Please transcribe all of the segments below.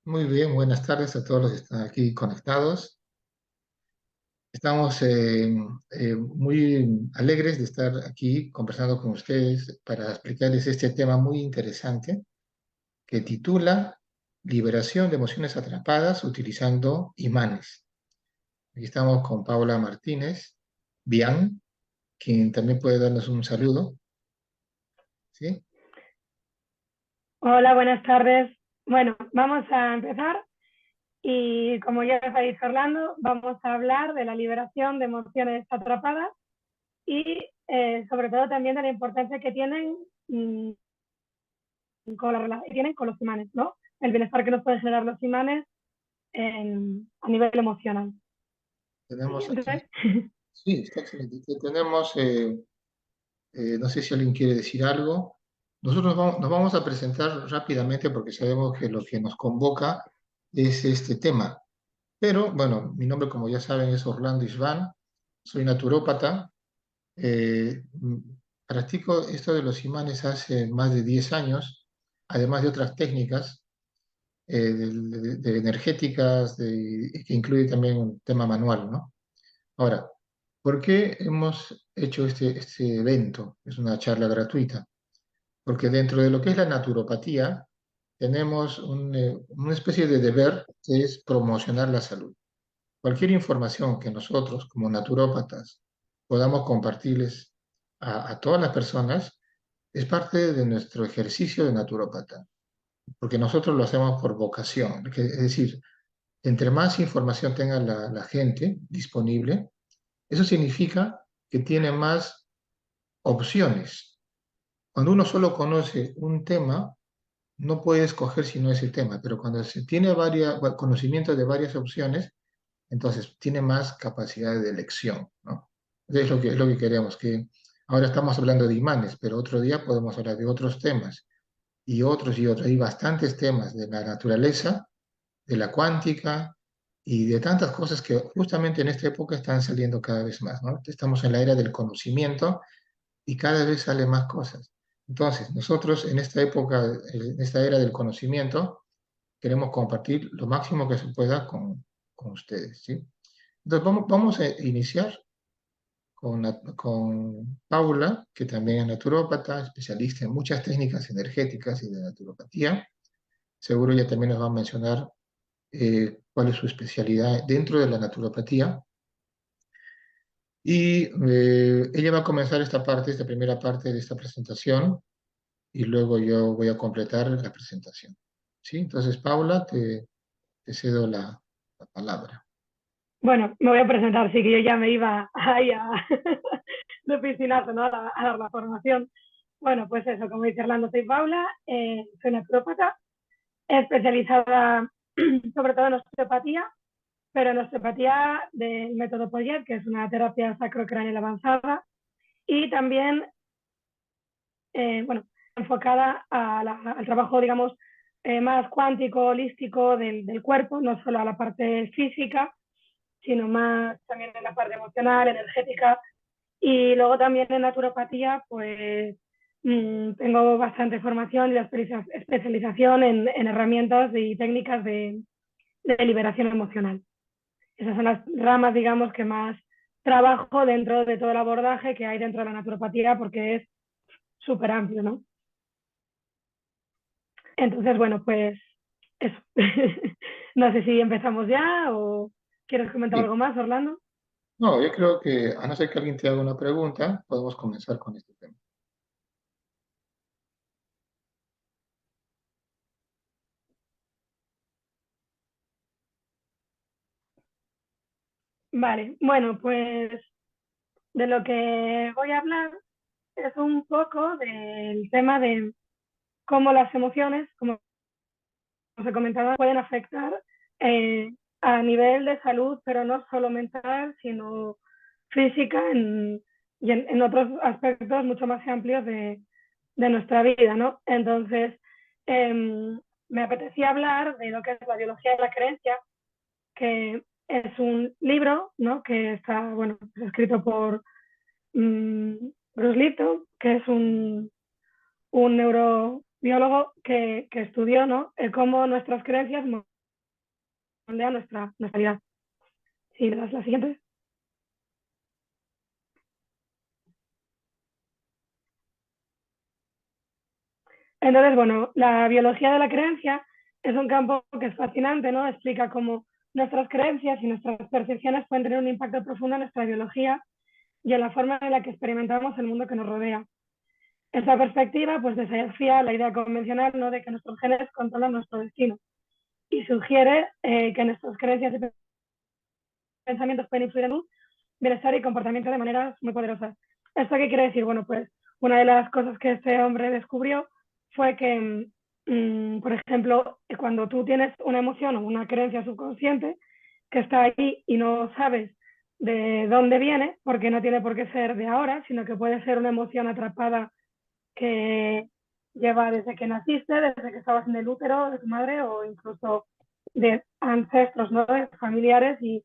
Muy bien, buenas tardes a todos los que están aquí conectados. Estamos muy alegres de estar aquí conversando con ustedes para explicarles este tema muy interesante que titula Liberación de emociones atrapadas utilizando imanes. Aquí estamos con Paula Martínez Bian, quien también puede darnos un saludo, ¿sí? Hola, buenas tardes. Bueno, vamos a empezar y como ya os ha dicho Orlando, vamos a hablar de la liberación de emociones atrapadas y sobre todo también de la importancia que tienen, que tienen con los imanes, ¿no? El bienestar que nos pueden generar los imanes a nivel emocional. Sí, Tenemos aquí, entonces, sí, está excelente. Tenemos no sé si alguien quiere decir algo. Nosotros nos vamos a presentar rápidamente porque sabemos que lo que nos convoca es este tema. Pero bueno, mi nombre, como ya saben, es Orlando Isván, soy naturópata. Practico esto de los imanes hace más de 10 años, además de otras técnicas de energéticas, que incluye también un tema manual, ¿no? Ahora, ¿por qué hemos hecho este evento? Es una charla gratuita porque dentro de lo que es la naturopatía tenemos una especie de deber que es promocionar la salud. Cualquier información que nosotros como naturópatas podamos compartirles a todas las personas es parte de nuestro ejercicio de naturópata, porque nosotros lo hacemos por vocación, es decir, entre más información tenga la gente disponible, eso significa que tiene más opciones. Cuando uno solo conoce un tema, no puede escoger si no es el tema, pero cuando se tiene conocimiento de varias opciones, entonces tiene más capacidad de elección, ¿no? Entonces es lo que queremos, que ahora estamos hablando de imanes, pero otro día podemos hablar de otros temas y otros y otros. Hay bastantes temas de la naturaleza, de la cuántica y de tantas cosas que justamente en esta época están saliendo cada vez más, ¿no? Estamos en la era del conocimiento y cada vez salen más cosas. Entonces, nosotros en esta época, en esta era del conocimiento, queremos compartir lo máximo que se pueda con ustedes, ¿sí? Entonces, vamos a iniciar con Paula, que también es naturópata, especialista en muchas técnicas energéticas y de naturopatía. Seguro ella también nos va a mencionar cuál es su especialidad dentro de la naturopatía. Y ella va a comenzar esta primera parte de esta presentación, y luego yo voy a completar la presentación. ¿Sí? Entonces, Paula, te cedo la palabra. bueno, me voy a presentar, sí que yo ya me iba ahí a de piscinazo, ¿no? A dar la formación. Bueno, pues eso, como dice Orlando, soy Paula, soy naturópata, especializada sobre todo en osteopatía, pero en osteopatía del método Poyet, que es una terapia sacrocraneal avanzada, y también, bueno, enfocada al trabajo, digamos, más cuántico, holístico del cuerpo, no solo a la parte física, sino más también en la parte emocional, energética. Y luego también en naturopatía, pues tengo bastante formación y la especialización en herramientas y técnicas de liberación emocional. Esas son las ramas, digamos, que más trabajo dentro de todo el abordaje que hay dentro de la naturopatía porque es súper amplio, ¿no? Entonces, bueno, pues eso. No sé si empezamos ya o quieres comentar Sí. algo más, Orlando. No, yo creo que, a no ser que alguien te haga una pregunta, podemos comenzar con este tema. Vale, bueno, pues de lo que voy a hablar es un poco del tema de cómo las emociones, como os he comentado, pueden afectar eh, a nivel de salud, pero no solo mental, sino física y en otros aspectos mucho más amplios de nuestra vida, ¿no? Entonces, me apetecía hablar de lo que es la biología de la creencia, que es un libro, ¿no? Que está, bueno, escrito por Bruce Lipton, que es un neurobiólogo que estudió, ¿no? Cómo nuestras creencias moldea nuestra vida. Sí, ¿verdad? La siguiente. Entonces, bueno, la biología de la creencia es un campo que es fascinante, ¿no? Explica cómo nuestras creencias y nuestras percepciones pueden tener un impacto profundo en nuestra biología y en la forma en la que experimentamos el mundo que nos rodea. Esta perspectiva pues desafía la idea convencional, ¿no?, de que nuestros genes controlan nuestro destino y sugiere que nuestras creencias y pensamientos pueden influir en un bienestar y comportamiento de maneras muy poderosas. ¿Esto qué quiere decir? Bueno, pues una de las cosas que este hombre descubrió fue que, por ejemplo, cuando tú tienes una emoción o una creencia subconsciente que está ahí y no sabes de dónde viene, porque no tiene por qué ser de ahora, sino que puede ser una emoción atrapada que lleva desde que naciste, desde que estabas en el útero de tu madre o incluso de ancestros, ¿no?, de familiares y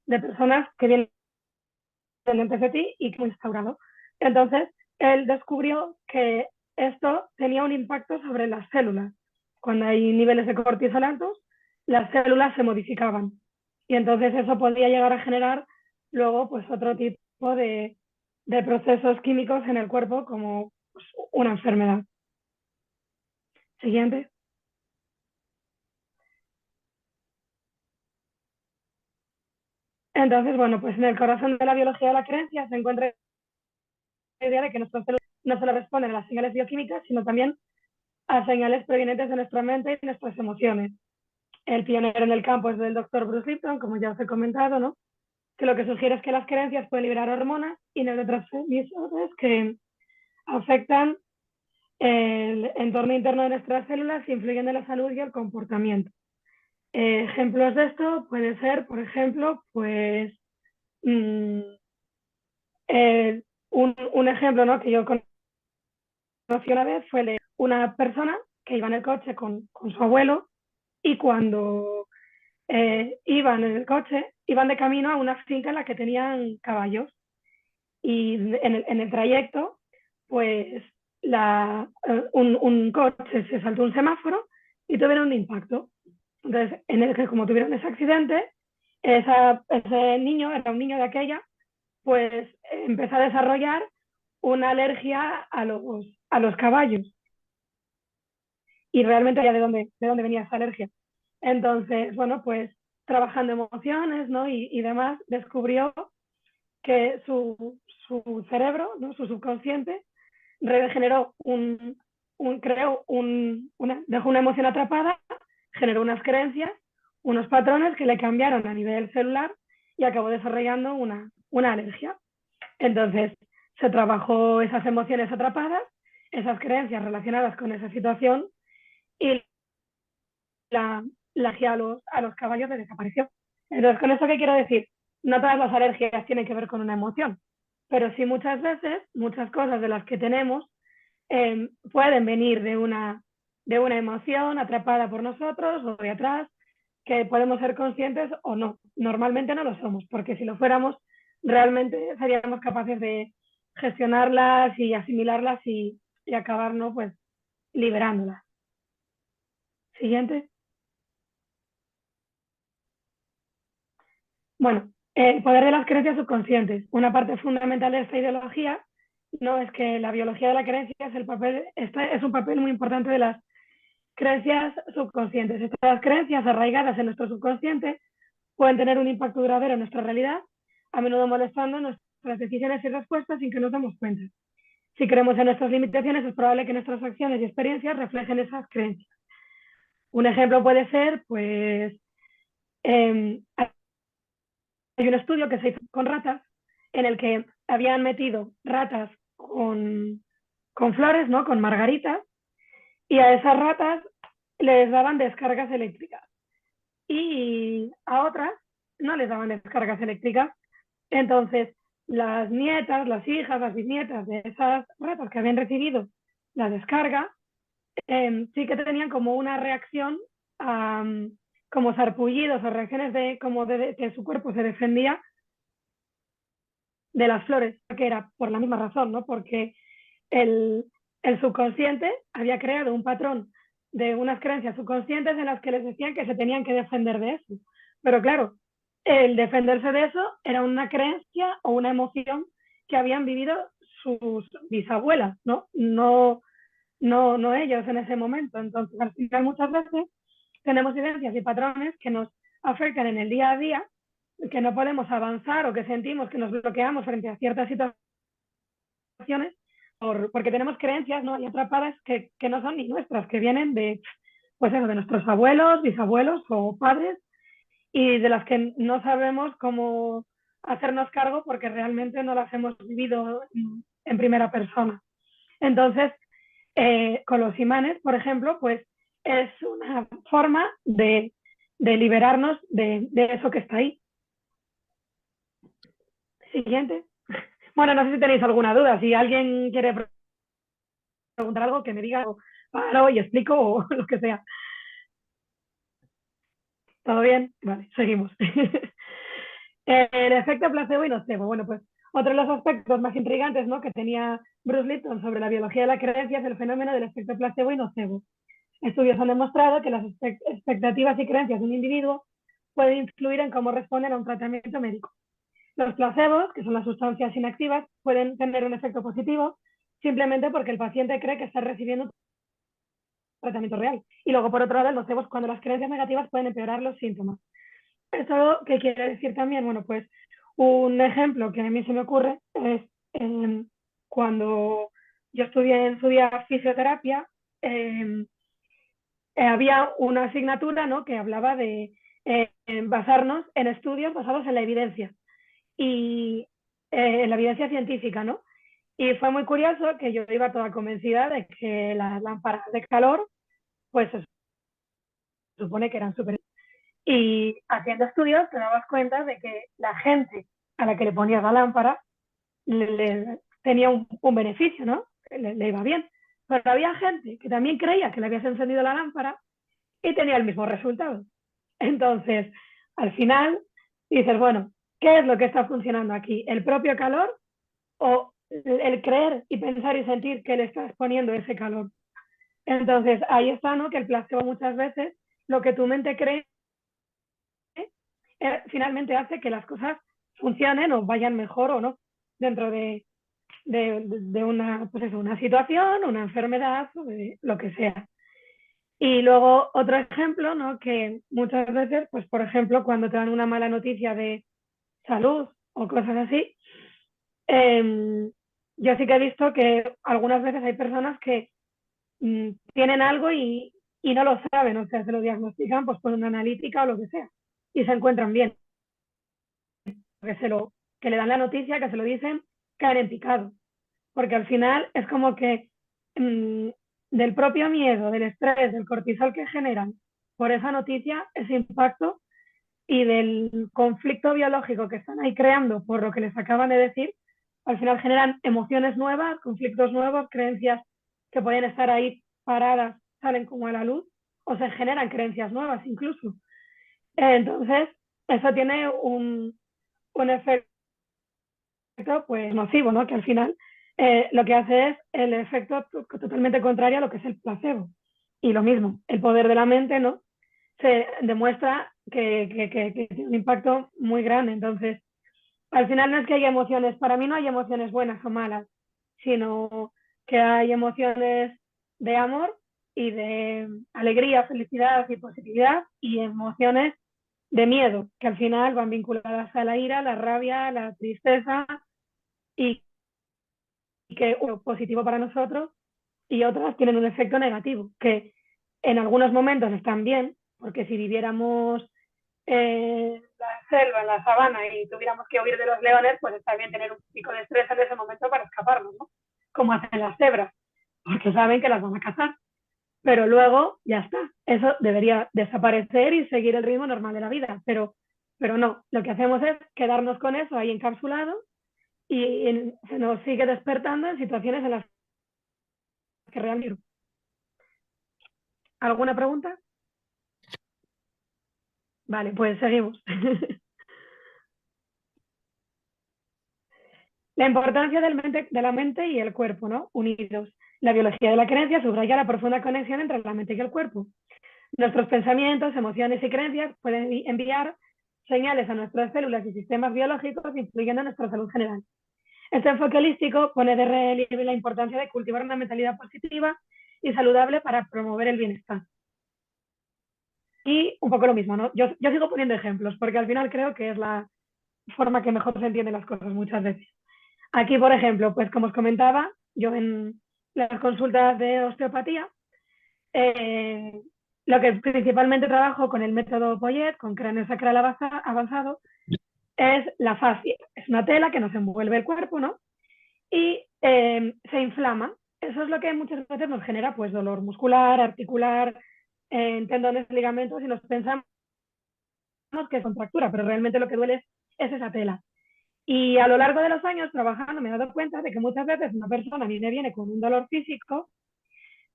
de personas que vienen antes de ti y que instaurado. Entonces, él descubrió que esto tenía un impacto sobre las células. Cuando hay niveles de cortisol altos, las células se modificaban. Y entonces eso podía llegar a generar luego pues otro tipo de procesos químicos en el cuerpo como pues, una enfermedad. Siguiente. Entonces, bueno, pues en el corazón de la biología de la creencia se encuentra la idea de que nuestras células no solo responden a las señales bioquímicas, sino también a señales provenientes de nuestra mente y nuestras emociones. El pionero en el campo es el doctor Bruce Lipton, como ya os he comentado, ¿no?, que lo que sugiere es que las creencias pueden liberar hormonas y neurotransmisores que afectan el entorno interno de nuestras células e influyen en la salud y el comportamiento. Ejemplos de esto puede ser, por ejemplo, pues mmm, un ejemplo, ¿no?, que yo conocí una vez fue de una persona que iba en el coche con su abuelo y cuando iban en el coche, iban de camino a una finca en la que tenían caballos y en el trayecto, pues un coche se saltó un semáforo y tuvieron un impacto. Entonces, en el que como tuvieron ese accidente, ese niño, era un niño de aquella, pues empezó a desarrollar una alergia a los caballos y realmente ya de dónde venía esa alergia. Entonces, bueno, pues trabajando emociones, ¿no?, y demás, descubrió que su cerebro, ¿no?, su subconsciente, regeneró dejó una emoción atrapada, generó unas creencias, unos patrones que le cambiaron a nivel celular y acabó desarrollando una alergia. Entonces, se trabajó esas emociones atrapadas, esas creencias relacionadas con esa situación y la alergia a los caballos desapareció. Entonces, ¿con eso qué quiero decir? No todas las alergias tienen que ver con una emoción, pero sí muchas veces, muchas cosas de las que tenemos pueden venir de una emoción atrapada por nosotros o de atrás, que podemos ser conscientes o no. Normalmente no lo somos, porque si lo fuéramos, realmente seríamos capaces de gestionarlas y asimilarlas y acabar, ¿no?, pues liberándolas. Siguiente. Bueno, el poder de las creencias subconscientes. Una parte fundamental de esta ideología no es que la biología de la creencia este es un papel muy importante de las creencias subconscientes. Estas creencias arraigadas en nuestro subconsciente pueden tener un impacto duradero en nuestra realidad, a menudo molestando nuestras decisiones y respuestas sin que nos demos cuenta. Si creemos en nuestras limitaciones, es probable que nuestras acciones y experiencias reflejen esas creencias. Un ejemplo puede ser, pues, hay un estudio que se hizo con ratas en el que habían metido ratas con flores, ¿no?, con margaritas, y a esas ratas les daban descargas eléctricas y a otras no les daban descargas eléctricas. Entonces, las nietas, las hijas, las bisnietas de esas ratas que habían recibido la descarga, sí que tenían como una reacción, como sarpullidos o reacciones de como de que su cuerpo se defendía de las flores, que era por la misma razón, ¿no? Porque el, el subconsciente había creado un patrón de unas creencias subconscientes en las que les decían que se tenían que defender de eso. Pero claro, el defenderse de eso era una creencia o una emoción que habían vivido sus bisabuelas, ¿no? No ellos en ese momento. Entonces, al final, muchas veces tenemos vivencias y patrones que nos afectan en el día a día, que no podemos avanzar o que sentimos que nos bloqueamos frente a ciertas situaciones porque tenemos creencias, ¿no? Y atrapadas que no son ni nuestras, que vienen de, pues eso, de nuestros abuelos, bisabuelos o padres, y de las que no sabemos cómo hacernos cargo porque realmente no las hemos vivido en primera persona. Entonces, con los imanes, por ejemplo, pues es una forma de liberarnos de eso que está ahí. Siguiente. Bueno, no sé si tenéis alguna duda. Si alguien quiere preguntar algo, que me diga, o paro y explico o lo que sea. ¿Todo bien? Vale, seguimos. El efecto placebo y nocebo. Bueno, pues otro de los aspectos más intrigantes, ¿no?, que tenía Bruce Lipton sobre la biología de la creencia es el fenómeno del efecto placebo y nocebo. Estudios han demostrado que las expectativas y creencias de un individuo pueden influir en cómo responden a un tratamiento médico. Los placebos, que son las sustancias inactivas, pueden tener un efecto positivo simplemente porque el paciente cree que está recibiendo un tratamiento real. Y luego, por otro lado, el nocebo es cuando las creencias negativas pueden empeorar los síntomas. ¿Eso qué quiere decir también? Bueno, pues un ejemplo que a mí se me ocurre es cuando yo estudié en su día fisioterapia, había una asignatura, ¿no?, que hablaba de basarnos en estudios basados en la evidencia y en la evidencia científica, ¿no? Y fue muy curioso que yo iba toda convencida de que las lámparas de calor, pues se supone que eran súper. Y haciendo estudios te dabas cuenta de que la gente a la que le ponías la lámpara tenía un beneficio, ¿no? Le iba bien. Pero había gente que también creía que le habías encendido la lámpara y tenía el mismo resultado. Entonces, al final, dices, bueno, ¿qué es lo que está funcionando aquí? ¿El propio calor o el creer y pensar y sentir que le estás poniendo ese calor? Entonces, ahí está, ¿no?, que el placebo muchas veces, lo que tu mente cree, finalmente hace que las cosas funcionen o vayan mejor o no dentro de una, pues eso, una situación, una enfermedad, o de lo que sea. Y luego otro ejemplo, ¿no?, que muchas veces, pues por ejemplo, cuando te dan una mala noticia de salud o cosas así, yo sí que he visto que algunas veces hay personas que tienen algo y no lo saben, o sea, se lo diagnostican pues por una analítica o lo que sea, y se encuentran bien, que le dan la noticia, que se lo dicen, caen en picado, porque al final es como que mmm, del propio miedo, del estrés, del cortisol que generan por esa noticia, ese impacto y del conflicto biológico que están ahí creando por lo que les acaban de decir, al final generan emociones nuevas, conflictos nuevos, creencias que pueden estar ahí paradas, salen como a la luz, o se generan creencias nuevas incluso. Entonces, eso tiene un efecto pues nocivo, ¿no?, que al final lo que hace es el efecto totalmente contrario a lo que es el placebo. Y lo mismo, el poder de la mente, ¿no?, se demuestra que tiene un impacto muy grande. Entonces, al final no es que haya emociones, para mí no hay emociones buenas o malas, sino que hay emociones de amor y de alegría, felicidad y positividad, y emociones de miedo, que al final van vinculadas a la ira, la rabia, la tristeza, y que uno positivo para nosotros y otras tienen un efecto negativo, que en algunos momentos están bien, porque si viviéramos en la selva, en la sabana y tuviéramos que huir de los leones, pues está bien tener un pico de estrés en ese momento para escaparnos, ¿no? Como hacen las cebras, porque saben que las van a cazar. Pero luego ya está, eso debería desaparecer y seguir el ritmo normal de la vida, pero no, lo que hacemos es quedarnos con eso ahí encapsulado y se nos sigue despertando en situaciones en las que realmente. ¿Alguna pregunta? Vale, pues seguimos. La importancia de la mente y el cuerpo, ¿no?, unidos. La biología de la creencia subraya la profunda conexión entre la mente y el cuerpo. Nuestros pensamientos, emociones y creencias pueden enviar señales a nuestras células y sistemas biológicos, influyendo en nuestra salud general. Este enfoque holístico pone de relieve la importancia de cultivar una mentalidad positiva y saludable para promover el bienestar. Y un poco lo mismo, ¿no? Yo sigo poniendo ejemplos, porque al final creo que es la forma que mejor se entienden las cosas muchas veces. Aquí, por ejemplo, pues como os comentaba, yo en las consultas de osteopatía, lo que principalmente trabajo con el método Poyet, con cráneo sacral avanzado, es la fascia. Es una tela que nos envuelve el cuerpo, ¿no? Y se inflama. Eso es lo que muchas veces nos genera pues dolor muscular, articular, en tendones, ligamentos, y nos pensamos que es contractura, pero realmente lo que duele es esa tela. Y a lo largo de los años trabajando me he dado cuenta de que muchas veces una persona viene con un dolor físico,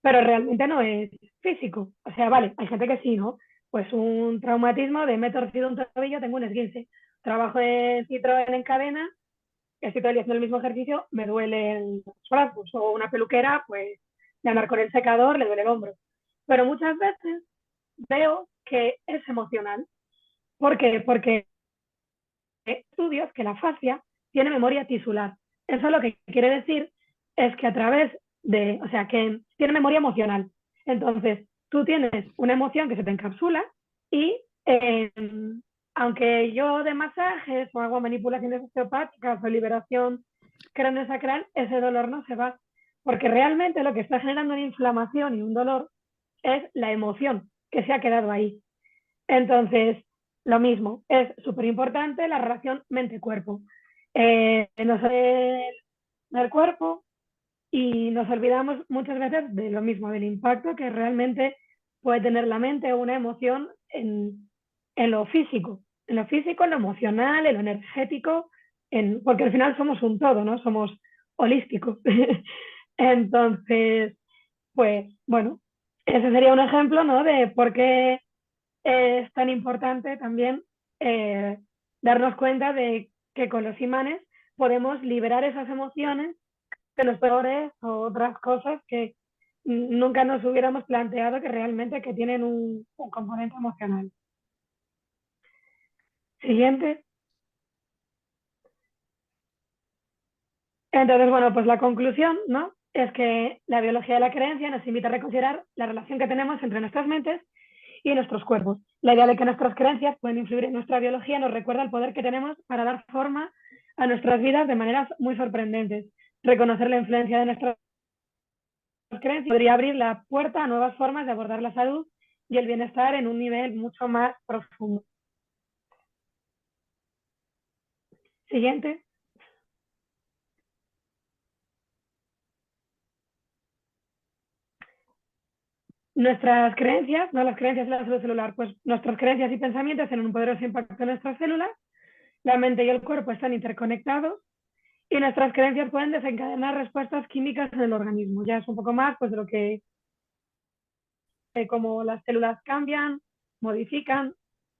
pero realmente no es físico. O sea, vale, hay gente que sí, ¿no? Pues un traumatismo de me he torcido un tobillo, tengo un esguince. Trabajo en Citroën en cadena, estoy todo el día haciendo el mismo ejercicio, me duelen los brazos. O una peluquera, pues de andar con el secador, le duele el hombro. Pero muchas veces veo que es emocional. ¿Por qué? Porque estudios que la fascia tiene memoria tisular. Eso lo que quiere decir es que a través de, o sea, que tiene memoria emocional. Entonces, tú tienes una emoción que se te encapsula y aunque yo de masajes o hago manipulaciones osteopáticas o liberación craneosacral, ese dolor no se va. Porque realmente lo que está generando una inflamación y un dolor es la emoción que se ha quedado ahí. Entonces, lo mismo, es súper importante la relación mente-cuerpo. Nos del cuerpo y nos olvidamos muchas veces de lo mismo, del impacto que realmente puede tener la mente o una emoción en lo físico, en lo emocional, en lo energético, porque al final somos un todo, ¿no? Somos holísticos. Entonces, pues bueno, ese sería un ejemplo, ¿no? De por qué es tan importante también eh, darnos cuenta de que con los imanes podemos liberar esas emociones de los peores o otras cosas que nunca nos hubiéramos planteado que realmente que tienen un componente emocional. Siguiente. Entonces, bueno, pues la conclusión, ¿no? Es que la biología de la creencia nos invita a reconsiderar la relación que tenemos entre nuestras mentes y nuestros cuerpos. La idea de que nuestras creencias pueden influir en nuestra biología nos recuerda el poder que tenemos para dar forma a nuestras vidas de maneras muy sorprendentes. Reconocer la influencia de nuestras creencias podría abrir la puerta a nuevas formas de abordar la salud y el bienestar en un nivel mucho más profundo. Siguiente. Nuestras creencias, no las creencias de la salud celular, pues nuestras creencias y pensamientos tienen un poderoso impacto en nuestras células. La mente y el cuerpo están interconectados y nuestras creencias pueden desencadenar respuestas químicas en el organismo. Ya es un poco más pues, de lo que, como las células cambian, modifican.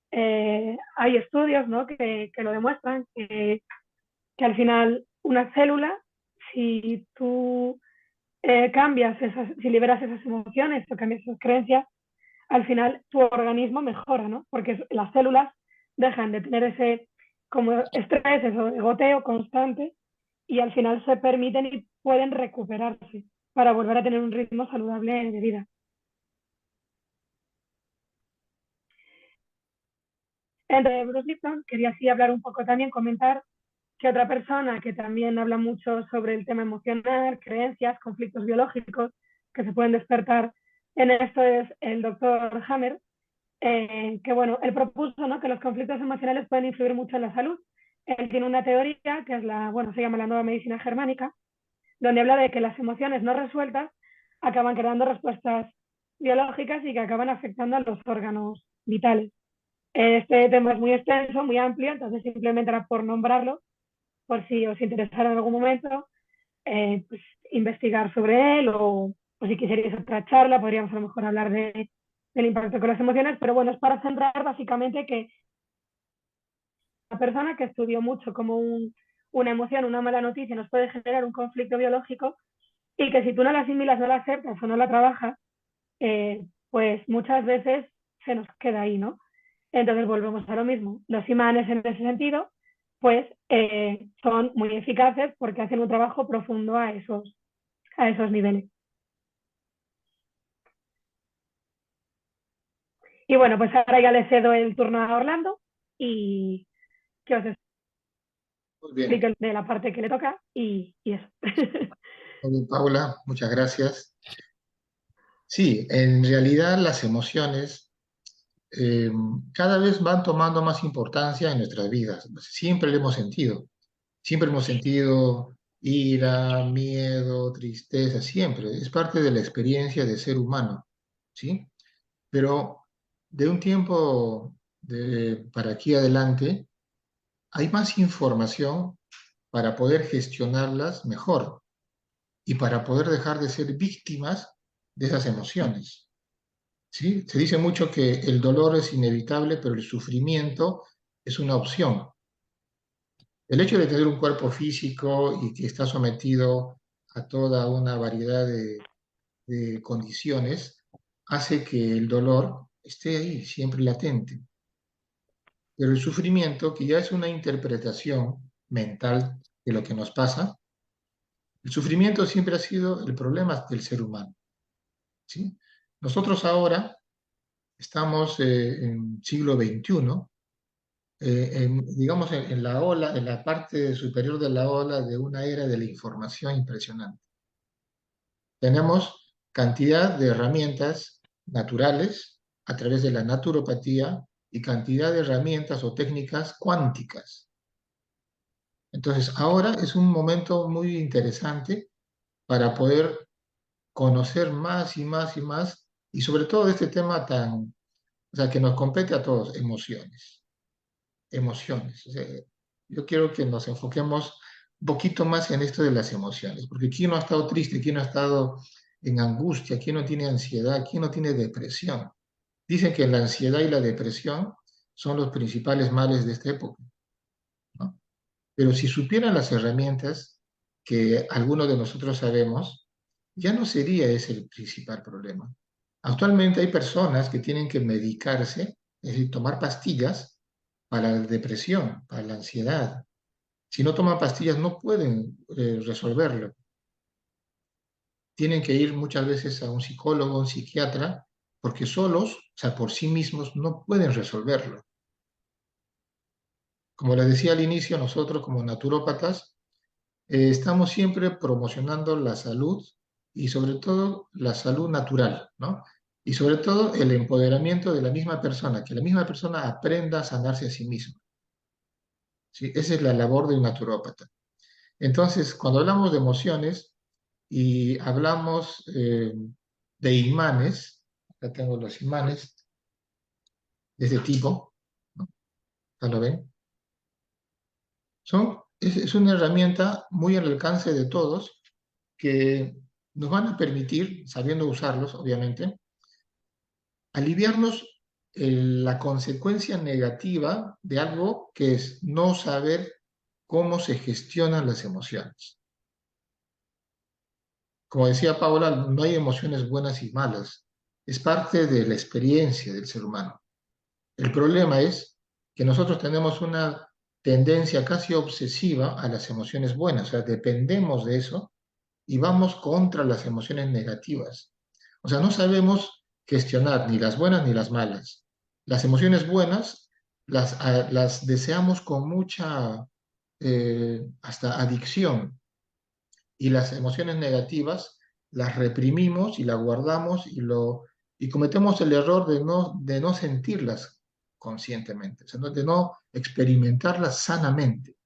Hay estudios, ¿no? que lo demuestran, que al final una célula, si tú cambias si liberas esas emociones o cambias esas creencias, al final tu organismo mejora, ¿no? Porque las células dejan de tener ese como estrés, eso de goteo constante, y al final se permiten y pueden recuperarse para volver a tener un ritmo saludable de vida. Entre Bruce Lipton quería así hablar un poco también, comentar que otra persona que también habla mucho sobre el tema emocional, creencias, conflictos biológicos que se pueden despertar en esto es el doctor Hammer, que bueno, él propuso, ¿no?, que los conflictos emocionales pueden influir mucho en la salud. Él tiene una teoría que es se llama la nueva medicina germánica, donde habla de que las emociones no resueltas acaban creando respuestas biológicas y que acaban afectando a los órganos vitales. Este tema es muy extenso, muy amplio, entonces simplemente era por nombrarlo, por si os interesara en algún momento, pues investigar sobre él o si quisierais otra charla, podríamos a lo mejor hablar del impacto con las emociones, pero bueno, es para centrar básicamente que la persona que estudió mucho como una emoción, una mala noticia nos puede generar un conflicto biológico y que si tú no la asimilas, no la aceptas o no la trabajas, pues muchas veces se nos queda ahí, ¿no? Entonces volvemos a lo mismo. Los imanes en ese sentido, pues son muy eficaces porque hacen un trabajo profundo a esos niveles. Y bueno, pues ahora ya le cedo el turno a Orlando y que os Muy bien, explique de la parte que le toca y eso. muy bien, Paula, muchas gracias. Sí, en realidad las emociones eh, cada vez van tomando más importancia en nuestras vidas. Siempre lo hemos sentido. Siempre hemos sentido ira, miedo, tristeza, siempre. Es parte de la experiencia de ser humano, ¿sí? Pero de un tiempo para aquí adelante hay más información para poder gestionarlas mejor y para poder dejar de ser víctimas de esas emociones, ¿sí? Se dice mucho que el dolor es inevitable, pero el sufrimiento es una opción. El hecho de tener un cuerpo físico y que está sometido a toda una variedad de condiciones hace que el dolor esté ahí, siempre latente. Pero el sufrimiento, que ya es una interpretación mental de lo que nos pasa, el sufrimiento siempre ha sido el problema del ser humano, ¿sí? Nosotros ahora estamos en siglo XXI, digamos en la ola, en la parte superior de la ola de una era de la información impresionante. Tenemos cantidad de herramientas naturales a través de la naturopatía y cantidad de herramientas o técnicas cuánticas. Entonces, ahora es un momento muy interesante para poder conocer más y más y más, y sobre todo de este tema o sea, que nos compete a todos, emociones, emociones. O sea, yo quiero que nos enfoquemos un poquito más en esto de las emociones, porque ¿quién no ha estado triste? ¿Quién no ha estado en angustia? ¿Quién no tiene ansiedad? ¿Quién no tiene depresión? Dicen que la ansiedad y la depresión son los principales males de esta época, ¿no? Pero si supieran las herramientas que algunos de nosotros sabemos, ya no sería ese el principal problema. Actualmente hay personas que tienen que medicarse, es decir, tomar pastillas para la depresión, para la ansiedad. Si no toman pastillas no pueden resolverlo. Tienen que ir muchas veces a un psicólogo, un psiquiatra, porque solos, o sea, por sí mismos, no pueden resolverlo. Como les decía al inicio, nosotros como naturópatas estamos siempre promocionando la salud y sobre todo la salud natural, ¿no? Y sobre todo el empoderamiento de la misma persona, que la misma persona aprenda a sanarse a sí misma, ¿sí? Esa es la labor de un naturópata. Entonces, cuando hablamos de emociones y hablamos de imanes, acá tengo los imanes de este tipo, ¿no? ¿Ya lo ven? Es una herramienta muy al alcance de todos que nos van a permitir, sabiendo usarlos, obviamente, aliviarnos la consecuencia negativa de algo que es no saber cómo se gestionan las emociones. Como decía Paola, no hay emociones buenas y malas, es parte de la experiencia del ser humano. El problema es que nosotros tenemos una tendencia casi obsesiva a las emociones buenas, o sea, dependemos de eso y vamos contra las emociones negativas. O sea, no sabemos gestionar ni las buenas ni las malas. Las emociones buenas las deseamos con mucha, hasta adicción, y las emociones negativas las reprimimos y las guardamos y cometemos el error de no sentirlas conscientemente, o sea, de no experimentarlas sanamente.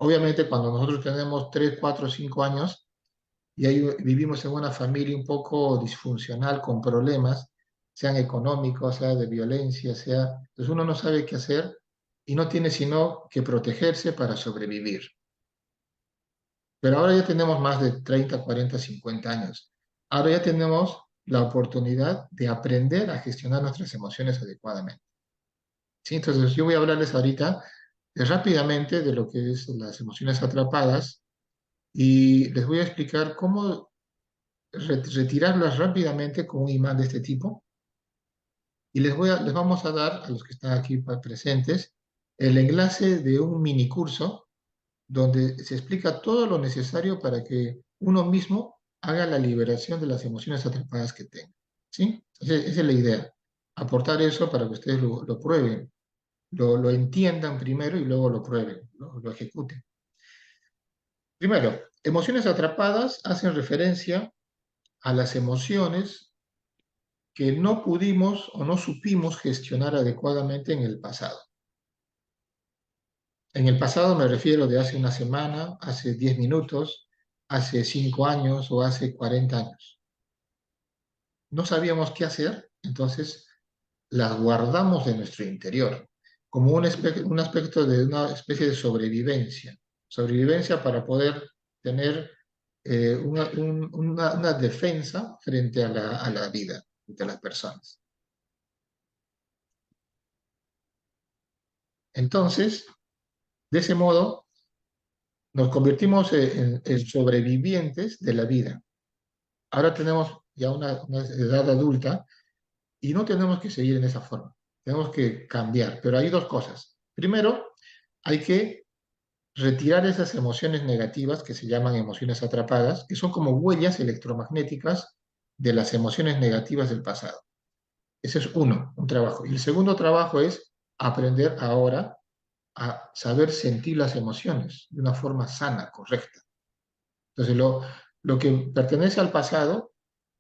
Obviamente, cuando nosotros tenemos 3 4 5 años, y ahí vivimos en una familia un poco disfuncional, con problemas, sean económicos, sea de violencia, sea... Entonces uno no sabe qué hacer y no tiene sino que protegerse para sobrevivir. Pero ahora ya tenemos más de 30 40 50 años. Ahora ya tenemos la oportunidad de aprender a gestionar nuestras emociones adecuadamente. ¿Sí? Entonces yo voy a hablarles ahorita rápidamente de lo que es las emociones atrapadas y les voy a explicar cómo retirarlas rápidamente con un imán de este tipo Y les vamos a dar, a los que están aquí presentes, el enlace de un mini curso donde se explica todo lo necesario para que uno mismo haga la liberación de las emociones atrapadas que tenga. ¿Sí? Esa es la idea. Aportar eso para que ustedes lo prueben, lo entiendan primero y luego lo prueben, lo ejecuten. Primero, emociones atrapadas hacen referencia a las emociones que no pudimos o no supimos gestionar adecuadamente en el pasado. En el pasado me refiero de hace una semana, hace 10 minutos, hace 5 años o hace 40 años. No sabíamos qué hacer, entonces las guardamos de nuestro interior, como un aspecto de una especie de sobrevivencia. Sobrevivencia para poder tener una defensa frente a la vida, frente a las personas. Entonces, de ese modo, nos convertimos en sobrevivientes de la vida. Ahora tenemos ya una edad adulta y no tenemos que seguir en esa forma. Tenemos que cambiar. Pero hay dos cosas. Primero, hay que retirar esas emociones negativas que se llaman emociones atrapadas, que son como huellas electromagnéticas de las emociones negativas del pasado. Ese es uno, un trabajo. Y el segundo trabajo es aprender ahora a saber sentir las emociones de una forma sana, correcta. Entonces, lo que pertenece al pasado,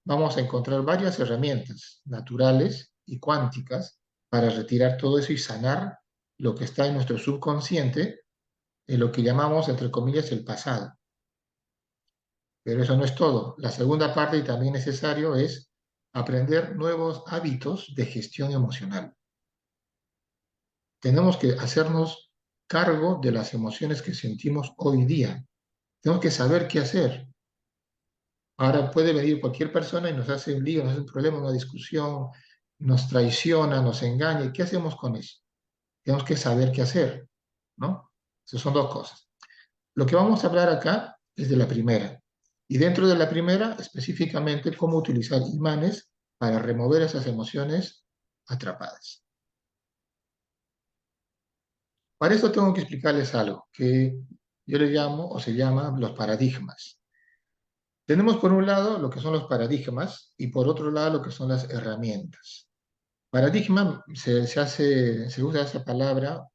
vamos a encontrar varias herramientas naturales y cuánticas para retirar todo eso y sanar lo que está en nuestro subconsciente, en lo que llamamos, entre comillas, el pasado. Pero eso no es todo. La segunda parte, y también necesario, es aprender nuevos hábitos de gestión emocional. Tenemos que hacernos cargo de las emociones que sentimos hoy día. Tenemos que saber qué hacer. Ahora puede venir cualquier persona y nos hace un lío, nos hace un problema, una discusión, nos traiciona, nos engaña. ¿Y qué hacemos con eso? Tenemos que saber qué hacer, ¿no? Esas son dos cosas. Lo que vamos a hablar acá es de la primera. Y dentro de la primera, específicamente, cómo utilizar imanes para remover esas emociones atrapadas. Para eso tengo que explicarles algo que yo le llamo o se llama los paradigmas. Tenemos por un lado lo que son los paradigmas y por otro lado lo que son las herramientas. Paradigma se usa esa palabra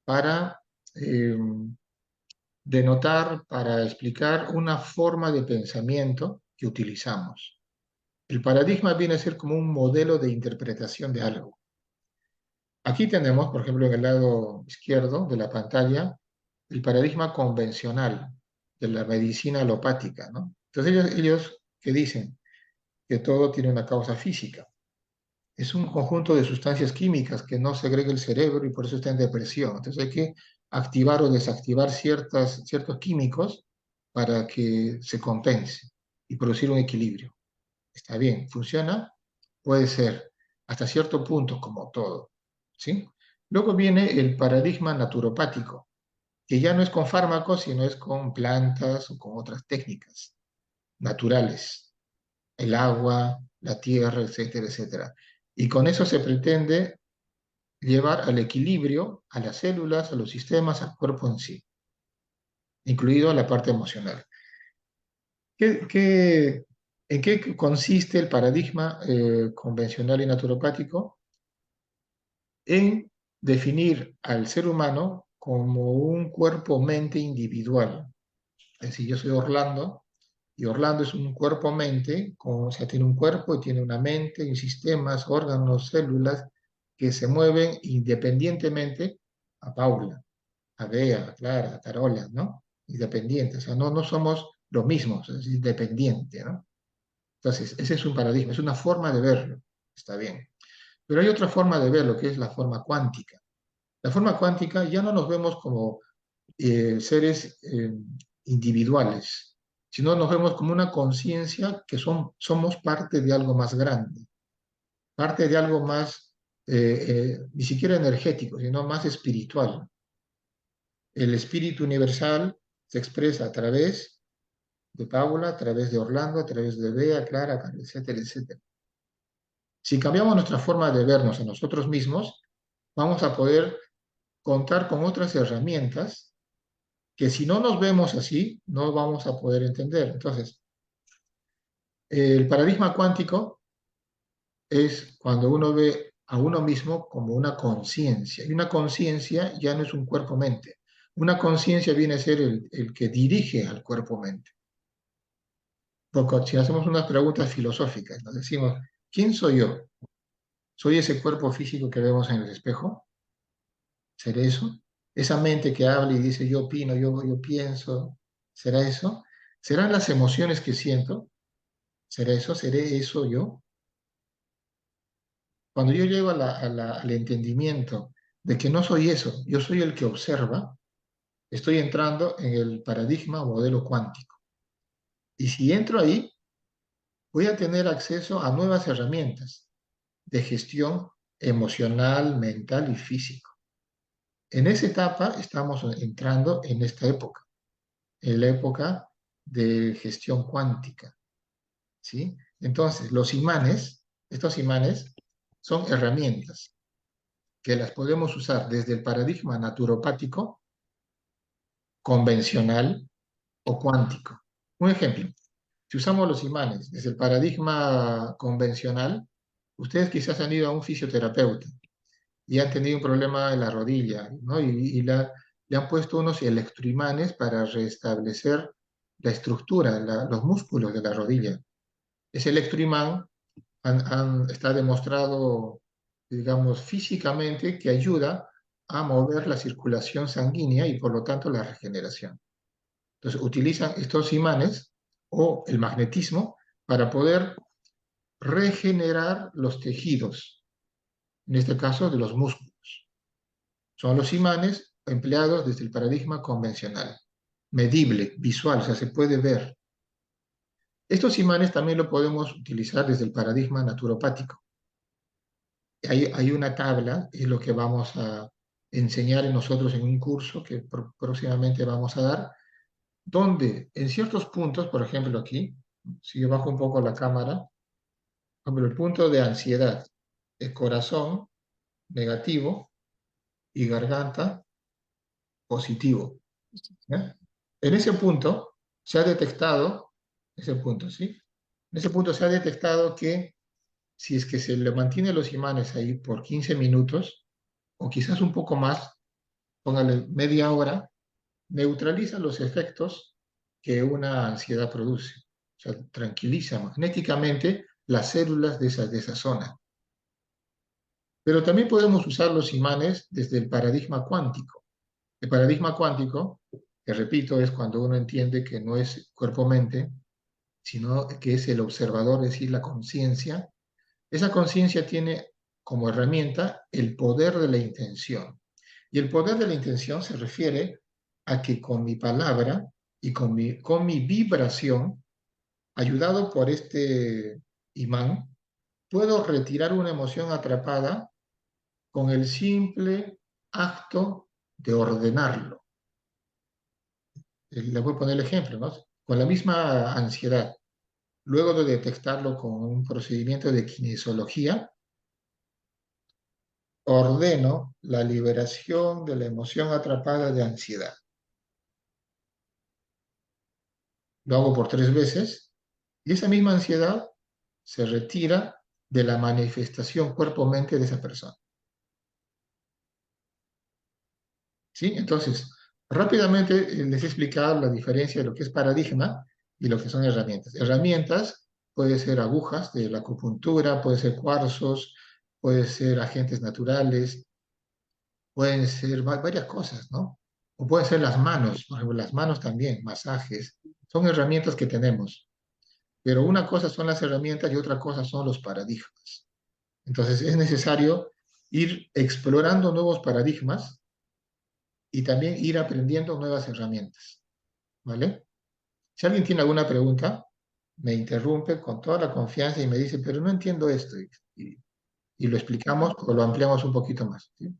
para eh, denotar, para explicar una forma de pensamiento que utilizamos. El paradigma viene a ser como un modelo de interpretación de algo. Aquí tenemos, por ejemplo, en el lado izquierdo de la pantalla, el paradigma convencional de la medicina alopática, ¿no? Entonces ellos que dicen que todo tiene una causa física. Es un conjunto de sustancias químicas que no segrega el cerebro y por eso está en depresión. Entonces hay que activar o desactivar ciertos químicos para que se compense y producir un equilibrio. Está bien, funciona, puede ser, hasta cierto punto, como todo, ¿sí? Luego viene el paradigma naturopático, que ya no es con fármacos, sino es con plantas o con otras técnicas naturales, el agua, la tierra, etcétera, etcétera. Y con eso se pretende llevar al equilibrio a las células, a los sistemas, al cuerpo en sí, incluido la parte emocional. ¿En qué consiste el paradigma convencional y naturopático? En definir al ser humano como un cuerpo-mente individual. Es decir, yo soy Orlando y Orlando es un cuerpo-mente, o sea, tiene un cuerpo y tiene una mente y sistemas, órganos, células que se mueven independientemente a Paula, a Bea, a Clara, a Carola, ¿no? Independientes, o sea, no somos los mismos, es independiente, ¿no? Entonces, ese es un paradigma, es una forma de verlo, está bien. Pero hay otra forma de verlo, que es la forma cuántica. La forma cuántica ya no nos vemos como seres individuales, sino nos vemos como una conciencia que somos parte de algo más grande, parte de algo más, ni siquiera energético, sino más espiritual. El espíritu universal se expresa a través de Paula, a través de Orlando, a través de Bea, Clara, etcétera, etcétera. Si cambiamos nuestra forma de vernos a nosotros mismos, vamos a poder contar con otras herramientas que si no nos vemos así, no vamos a poder entender. Entonces, el paradigma cuántico es cuando uno ve a uno mismo como una conciencia. Y una conciencia ya no es un cuerpo-mente. Una conciencia viene a ser el que dirige al cuerpo-mente. Porque si hacemos unas preguntas filosóficas, nos decimos, ¿quién soy yo? ¿Soy ese cuerpo físico que vemos en el espejo? ¿Seré eso? Esa mente que habla y dice, yo opino, yo pienso, ¿será eso? ¿Serán las emociones que siento? ¿Será eso? ¿Seré eso yo? Cuando yo llego al entendimiento de que no soy eso, yo soy el que observa, estoy entrando en el paradigma o modelo cuántico. Y si entro ahí, voy a tener acceso a nuevas herramientas de gestión emocional, mental y físico. En esa etapa estamos entrando en esta época, en la época de gestión cuántica, ¿sí? Entonces, los imanes, estos imanes son herramientas que las podemos usar desde el paradigma naturopático, convencional o cuántico. Un ejemplo, si usamos los imanes desde el paradigma convencional, ustedes quizás han ido a un fisioterapeuta y han tenido un problema en la rodilla, ¿no? Le han puesto unos electroimanes para restablecer la estructura, los músculos de la rodilla. Ese electroimán está demostrado, digamos, físicamente que ayuda a mover la circulación sanguínea y por lo tanto la regeneración. Entonces utilizan estos imanes o el magnetismo para poder regenerar los tejidos, en este caso de los músculos. Son los imanes empleados desde el paradigma convencional, medible, visual, o sea, se puede ver. Estos imanes también lo podemos utilizar desde el paradigma naturopático. Hay una tabla, es lo que vamos a enseñar nosotros en un curso que próximamente vamos a dar, donde en ciertos puntos, por ejemplo aquí, si yo bajo un poco la cámara, por ejemplo, el punto de ansiedad, el corazón negativo y garganta positivo. ¿Ya? En ese punto se ha detectado, ese punto, ¿sí? En ese punto se ha detectado que si es que se le mantiene los imanes ahí por 15 minutos, o quizás un poco más, póngale media hora, neutraliza los efectos que una ansiedad produce. O sea, tranquiliza magnéticamente las células de esa zona. Pero también podemos usar los imanes desde el paradigma cuántico. El paradigma cuántico, que repito, es cuando uno entiende que no es cuerpo-mente, sino que es el observador, es decir, la conciencia. Esa conciencia tiene como herramienta el poder de la intención. Y el poder de la intención se refiere a que con mi palabra y con mi vibración, ayudado por este imán, puedo retirar una emoción atrapada con el simple acto de ordenarlo. Le voy a poner el ejemplo, ¿no? Con la misma ansiedad, luego de detectarlo con un procedimiento de kinesiología, ordeno la liberación de la emoción atrapada de ansiedad. Lo hago por 3 veces y esa misma ansiedad se retira de la manifestación cuerpo-mente de esa persona. ¿Sí? Entonces, rápidamente les he explicado la diferencia de lo que es paradigma y lo que son herramientas. Herramientas puede ser agujas de la acupuntura, puede ser cuarzos, puede ser agentes naturales, pueden ser varias cosas, ¿no? O pueden ser las manos, por ejemplo, las manos también, masajes, son herramientas que tenemos. Pero una cosa son las herramientas y otra cosa son los paradigmas. Entonces es necesario ir explorando nuevos paradigmas y también ir aprendiendo nuevas herramientas, ¿vale? Si alguien tiene alguna pregunta, me interrumpe con toda la confianza y me dice, pero no entiendo esto. Y lo explicamos o lo ampliamos un poquito más, ¿sí?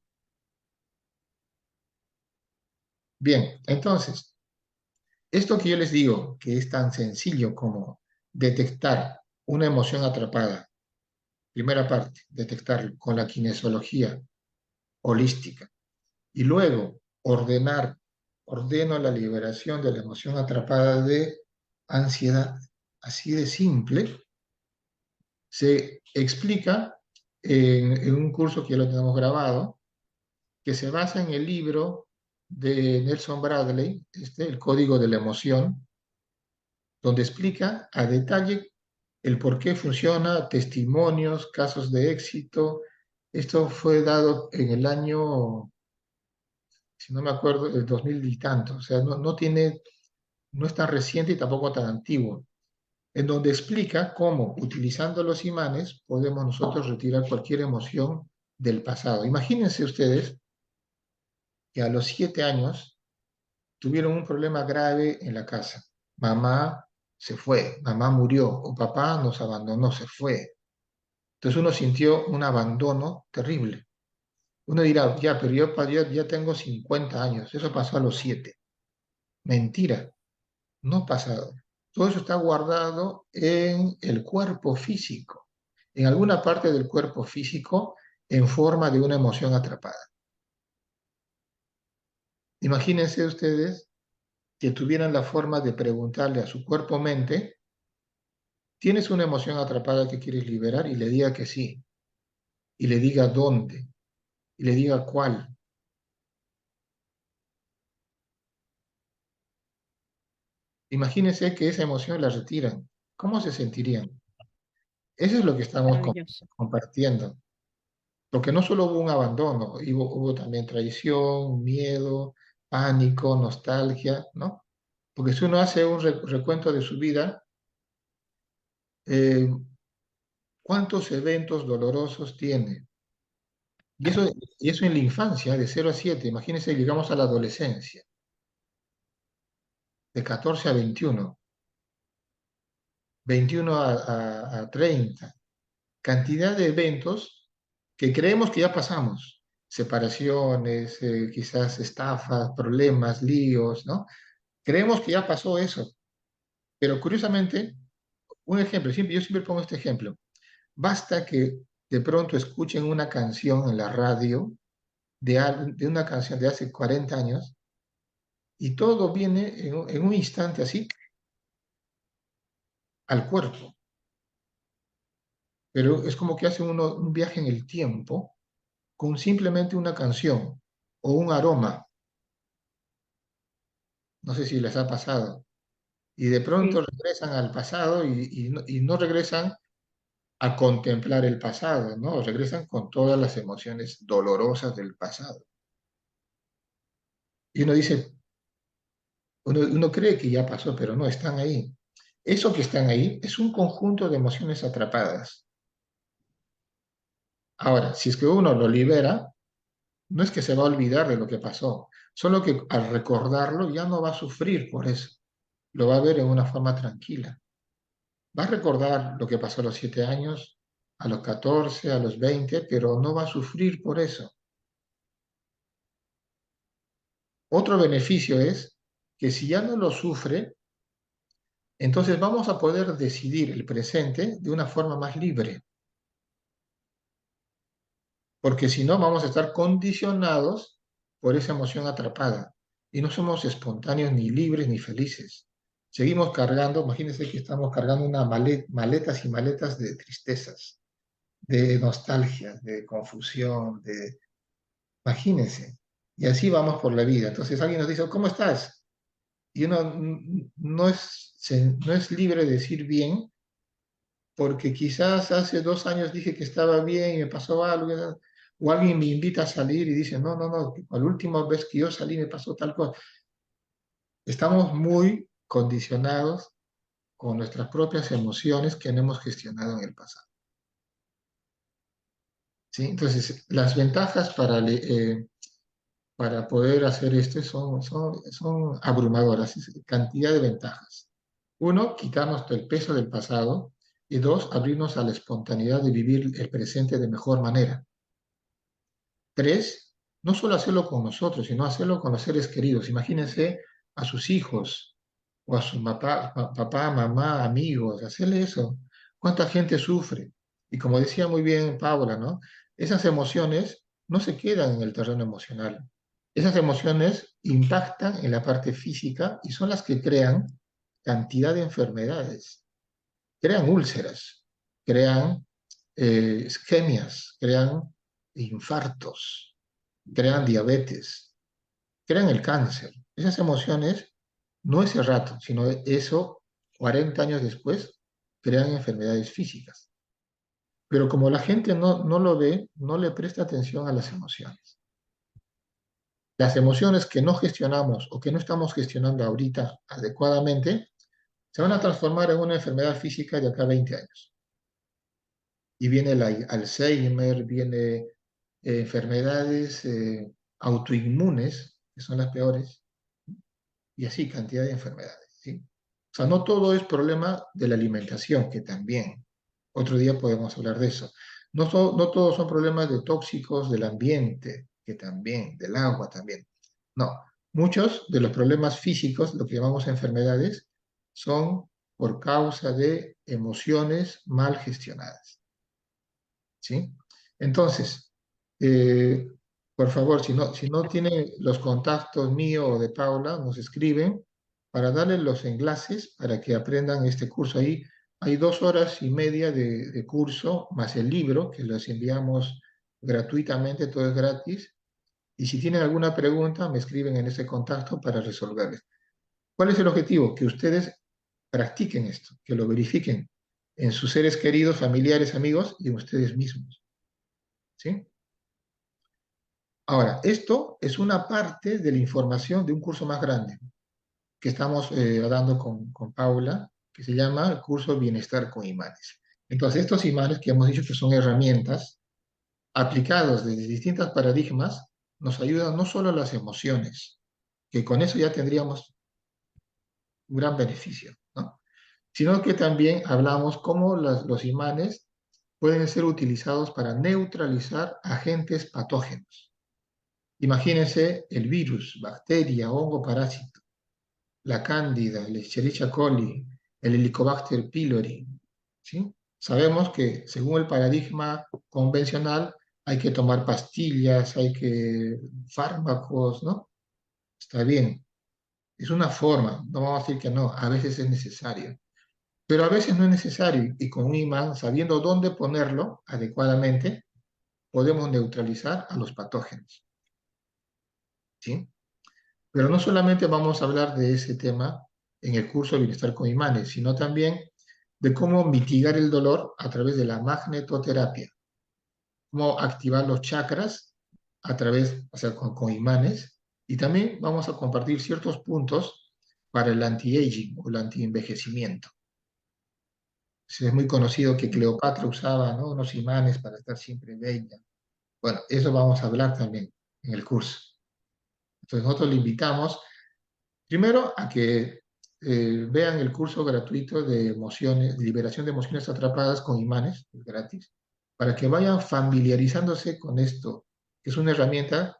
Bien, entonces, esto que yo les digo, que es tan sencillo como detectar una emoción atrapada Primera parte, detectarlo con la kinesiología holística. Y luego, ordeno la liberación de la emoción atrapada de ansiedad. Así de simple, se explica en un curso que ya lo tenemos grabado, que se basa en el libro de Nelson Bradley, El Código de la Emoción, donde explica a detalle el por qué funciona, testimonios, casos de éxito. Esto fue dado en el año, si no me acuerdo, el 2000 y tanto, o sea, no es tan reciente y tampoco tan antiguo, en donde explica cómo, utilizando los imanes, podemos nosotros retirar cualquier emoción del pasado. Imagínense ustedes que a los 7 años tuvieron un problema grave en la casa. Mamá se fue, mamá murió, o papá nos abandonó, se fue. Entonces uno sintió un abandono terrible. Uno dirá, ya, pero ya tengo 50 años, eso pasó a los 7. Mentira, no pasado. Todo eso está guardado en el cuerpo físico, en alguna parte del cuerpo físico en forma de una emoción atrapada. Imagínense ustedes que tuvieran la forma de preguntarle a su cuerpo-mente, ¿tienes una emoción atrapada que quieres liberar? Y le diga que sí, y le diga dónde, y le diga cuál. Imagínense que esa emoción la retiran. ¿Cómo se sentirían? Eso es lo que estamos Maravilloso. compartiendo. Porque no solo hubo un abandono, hubo también traición, miedo, pánico, nostalgia, ¿no? Porque si uno hace un recuento de su vida, eh, ¿cuántos eventos dolorosos tiene? Y eso en la infancia, de 0 a 7. Imagínense, llegamos a la adolescencia, de 14 a 21, 21 a 30. Cantidad de eventos que creemos que ya pasamos. Separaciones, quizás estafas, problemas, líos, ¿no? Creemos que ya pasó eso. Pero curiosamente, un ejemplo, yo siempre pongo este ejemplo. Basta que de pronto escuchen una canción en la radio de una canción de hace 40 años y todo viene en un instante así al cuerpo. Pero es como que hace uno un viaje en el tiempo con simplemente una canción o un aroma. No sé si les ha pasado. Y de pronto Sí, regresan al pasado y no regresan a contemplar el pasado, ¿no? Regresan con todas las emociones dolorosas del pasado. Y uno dice, uno cree que ya pasó, pero no, están ahí. Eso que están ahí es un conjunto de emociones atrapadas. Ahora, si es que uno lo libera, no es que se va a olvidar de lo que pasó, solo que al recordarlo ya no va a sufrir por eso, lo va a ver en una forma tranquila. Va a recordar lo que pasó a los 7 años, a los 14, a los 20, pero no va a sufrir por eso. Otro beneficio es que si ya no lo sufre, entonces vamos a poder decidir el presente de una forma más libre, porque si no vamos a estar condicionados por esa emoción atrapada y no somos espontáneos ni libres ni felices. Seguimos cargando, imagínense que estamos cargando una maletas y maletas de tristezas, de nostalgia, de confusión, imagínense. Y así vamos por la vida. Entonces alguien nos dice, ¿cómo estás? Y uno no es libre de decir bien, porque quizás hace 2 años dije que estaba bien y me pasó algo, o alguien me invita a salir y dice, no, no, no, la última vez que yo salí me pasó tal cosa. Estamos muy condicionados con nuestras propias emociones que no hemos gestionado en el pasado. ¿Sí? Entonces, las ventajas para poder hacer esto son abrumadoras, cantidad de ventajas. Uno, quitarnos el peso del pasado y dos, abrirnos a la espontaneidad de vivir el presente de mejor manera. Tres, no solo hacerlo con nosotros, sino hacerlo con los seres queridos. Imagínense a sus hijos o a su papá, mamá, amigos, hacerle eso. ¿Cuánta gente sufre? Y como decía muy bien Paula, ¿no? Esas emociones no se quedan en el terreno emocional. Esas emociones impactan en la parte física y son las que crean cantidad de enfermedades. Crean úlceras, crean isquemias, crean infartos, crean diabetes, crean el cáncer. Esas emociones no ese rato, sino eso 40 años después crean enfermedades físicas. Pero como la gente no lo ve, no le presta atención a las emociones. Las emociones que no gestionamos o que no estamos gestionando ahorita adecuadamente se van a transformar en una enfermedad física de acá a 20 años. Y viene el Alzheimer, viene enfermedades autoinmunes, que son las peores, y así cantidad de enfermedades, ¿sí? O sea, no todo es problema de la alimentación, que también, otro día podemos hablar de eso. No todos son problemas de tóxicos del ambiente, que también, del agua también. No, muchos de los problemas físicos, lo que llamamos enfermedades, son por causa de emociones mal gestionadas, ¿sí? Entonces, eh, por favor, si no tienen los contactos míos o de Paula, nos escriben para darles los enlaces para que aprendan este curso. Ahí hay 2 horas y media de curso, más el libro, que los enviamos gratuitamente, todo es gratis. Y si tienen alguna pregunta, me escriben en ese contacto para resolverles. ¿Cuál es el objetivo? Que ustedes practiquen esto, que lo verifiquen en sus seres queridos, familiares, amigos y en ustedes mismos, ¿sí? Ahora, esto es una parte de la información de un curso más grande que estamos dando con Paula, que se llama el curso Bienestar con Imanes. Entonces, estos imanes que hemos dicho que son herramientas aplicados desde distintos paradigmas, nos ayudan no solo a las emociones, que con eso ya tendríamos un gran beneficio, ¿no? Sino que también hablamos cómo los imanes pueden ser utilizados para neutralizar agentes patógenos. Imagínense el virus, bacteria, hongo, parásito, la cándida, el Escherichia coli, el Helicobacter pylori, ¿sí? Sabemos que según el paradigma convencional hay que tomar pastillas, hay que fármacos, ¿no? Está bien, es una forma, no vamos a decir que no, a veces es necesario, pero a veces no es necesario y con un imán, sabiendo dónde ponerlo adecuadamente, podemos neutralizar a los patógenos, ¿sí? Pero no solamente vamos a hablar de ese tema en el curso de Bienestar con Imanes, sino también de cómo mitigar el dolor a través de la magnetoterapia, cómo activar los chakras a través, o sea, con imanes, y también vamos a compartir ciertos puntos para el anti-aging o el anti-envejecimiento. Es muy conocido que Cleopatra usaba, ¿no?, unos imanes para estar siempre bella. Bueno, eso vamos a hablar también en el curso. Entonces nosotros le invitamos primero a que vean el curso gratuito de emociones, de liberación de emociones atrapadas con imanes, es gratis, para que vayan familiarizándose con esto, que es una herramienta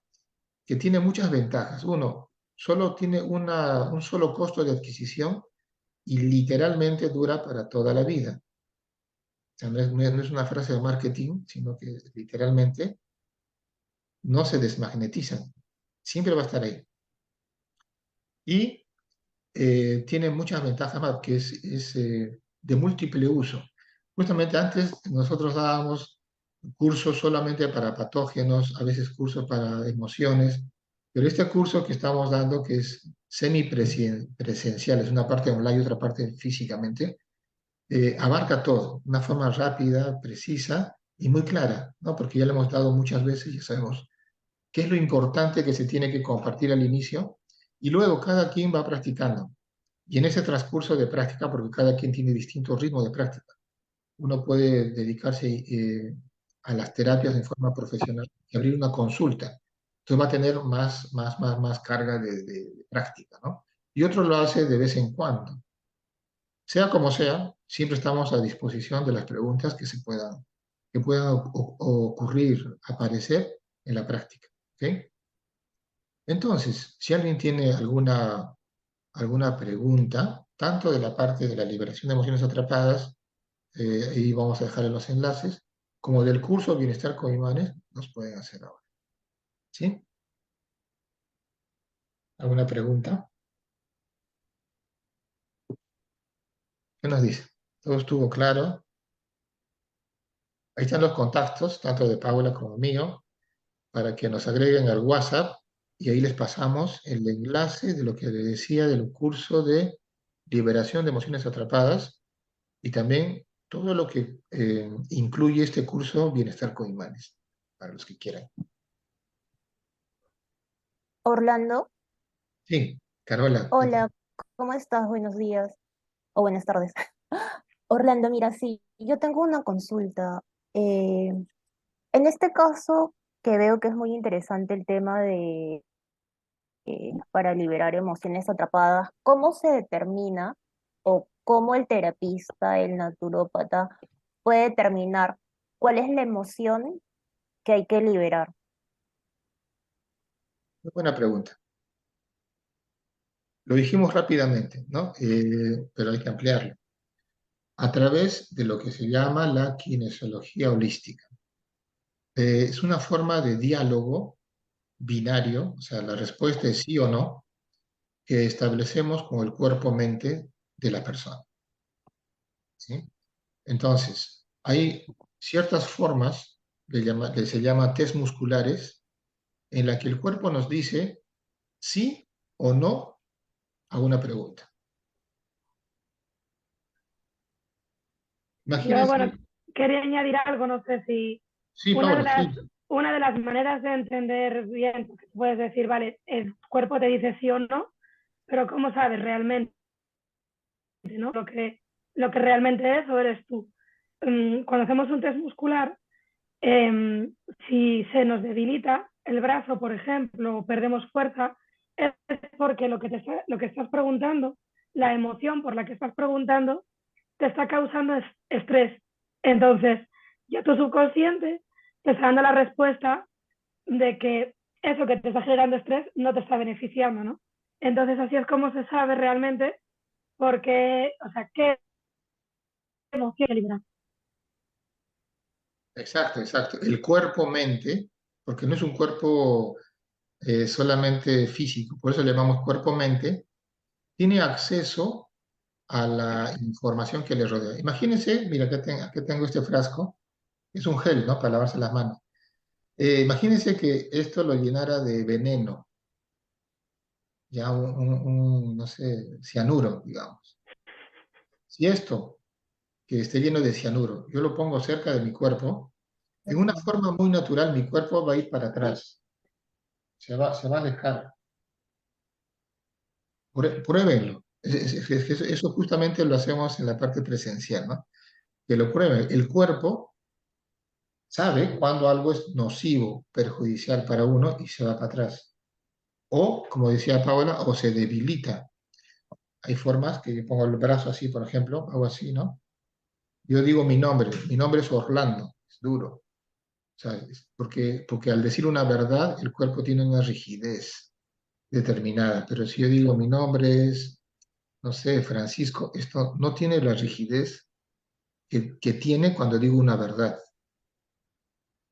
que tiene muchas ventajas. Uno, solo tiene un solo costo de adquisición y literalmente dura para toda la vida. O sea, no es una frase de marketing, sino que literalmente no se desmagnetizan. Siempre va a estar ahí. Y tiene muchas ventajas más, que es de múltiple uso. Justamente antes nosotros dábamos cursos solamente para patógenos, a veces cursos para emociones, pero este curso que estamos dando, que es semipresencial, es una parte online y otra parte físicamente, abarca todo, una forma rápida, precisa y muy clara, ¿no? Porque ya lo hemos dado muchas veces y ya sabemos qué es lo importante que se tiene que compartir al inicio y luego cada quien va practicando. Y en ese transcurso de práctica, porque cada quien tiene distintos ritmos de práctica, uno puede dedicarse a las terapias en forma profesional y abrir una consulta. Entonces va a tener más carga de práctica, ¿no? Y otro lo hace de vez en cuando. Sea como sea, siempre estamos a disposición de las preguntas que puedan ocurrir, aparecer en la práctica. ¿Ok? Entonces, si alguien tiene alguna pregunta, tanto de la parte de la liberación de emociones atrapadas, ahí vamos a dejar los enlaces, como del curso Bienestar con Imanes, nos pueden hacer ahora. ¿Sí? ¿Alguna pregunta? ¿Qué nos dice? ¿Todo estuvo claro? Ahí están los contactos, tanto de Paula como mío, para que nos agreguen al WhatsApp y ahí les pasamos el enlace de lo que les decía del curso de liberación de emociones atrapadas y también todo lo que incluye este curso Bienestar con Imanes, para los que quieran. Orlando, Sí, Carola, ¿qué tal? hola, ¿cómo estás? Buenos días o buenas tardes. Orlando, mira, sí, yo tengo una consulta. Eh, en este caso, que veo que es muy interesante el tema de para liberar emociones atrapadas, ¿cómo se determina o cómo el terapista, el naturópata, puede determinar cuál es la emoción que hay que liberar? Muy buena pregunta. Lo dijimos rápidamente, ¿no? Pero hay que ampliarlo. A través de lo que se llama la kinesiología holística. Es una forma de diálogo binario, o sea, la respuesta es sí o no, que establecemos con el cuerpo-mente de la persona. ¿Sí? Entonces, hay ciertas formas que se llama test musculares en la que el cuerpo nos dice sí o no a una pregunta. Yo, Imagínense, bueno, quería añadir algo, no sé si sí, una de Paula, las, sí, una de las maneras de entender bien, porque puedes decir, vale, el cuerpo te dice sí o no, pero ¿cómo sabes realmente, ¿no? Lo que realmente es o eres tú. Cuando hacemos un test muscular, si se nos debilita el brazo, por ejemplo, o perdemos fuerza, es porque lo que estás preguntando, la emoción por la que estás preguntando, te está causando estrés. Entonces, ya tu subconsciente te está dando la respuesta de que eso que te está generando estrés no te está beneficiando, ¿no? Entonces, así es como se sabe realmente por qué, o sea, qué emoción liberar. exacto, exacto. El cuerpo-mente, porque no es un cuerpo solamente físico, por eso le llamamos cuerpo-mente, tiene acceso a la información que le rodea. Imagínense, mira, aquí tengo este frasco, es un gel, ¿no? Para lavarse las manos. Imagínense que esto lo llenara de veneno, ya no sé, cianuro, digamos. Si esto, que esté lleno de cianuro, yo lo pongo cerca de mi cuerpo, en una forma muy natural mi cuerpo va a ir para atrás, se va a alejar. Pruébenlo. Eso justamente lo hacemos en la parte presencial, ¿no? Que lo prueben. El cuerpo sabe cuando algo es nocivo, perjudicial para uno y se va para atrás. O, como decía Paola, o se debilita. Hay formas que yo pongo el brazo así, por ejemplo, hago así, ¿no? Yo digo mi nombre es Orlando, es duro, ¿sabes? Porque al decir una verdad, el cuerpo tiene una rigidez determinada, pero si yo digo mi nombre es, no sé, Francisco, esto no tiene la rigidez que tiene cuando digo una verdad.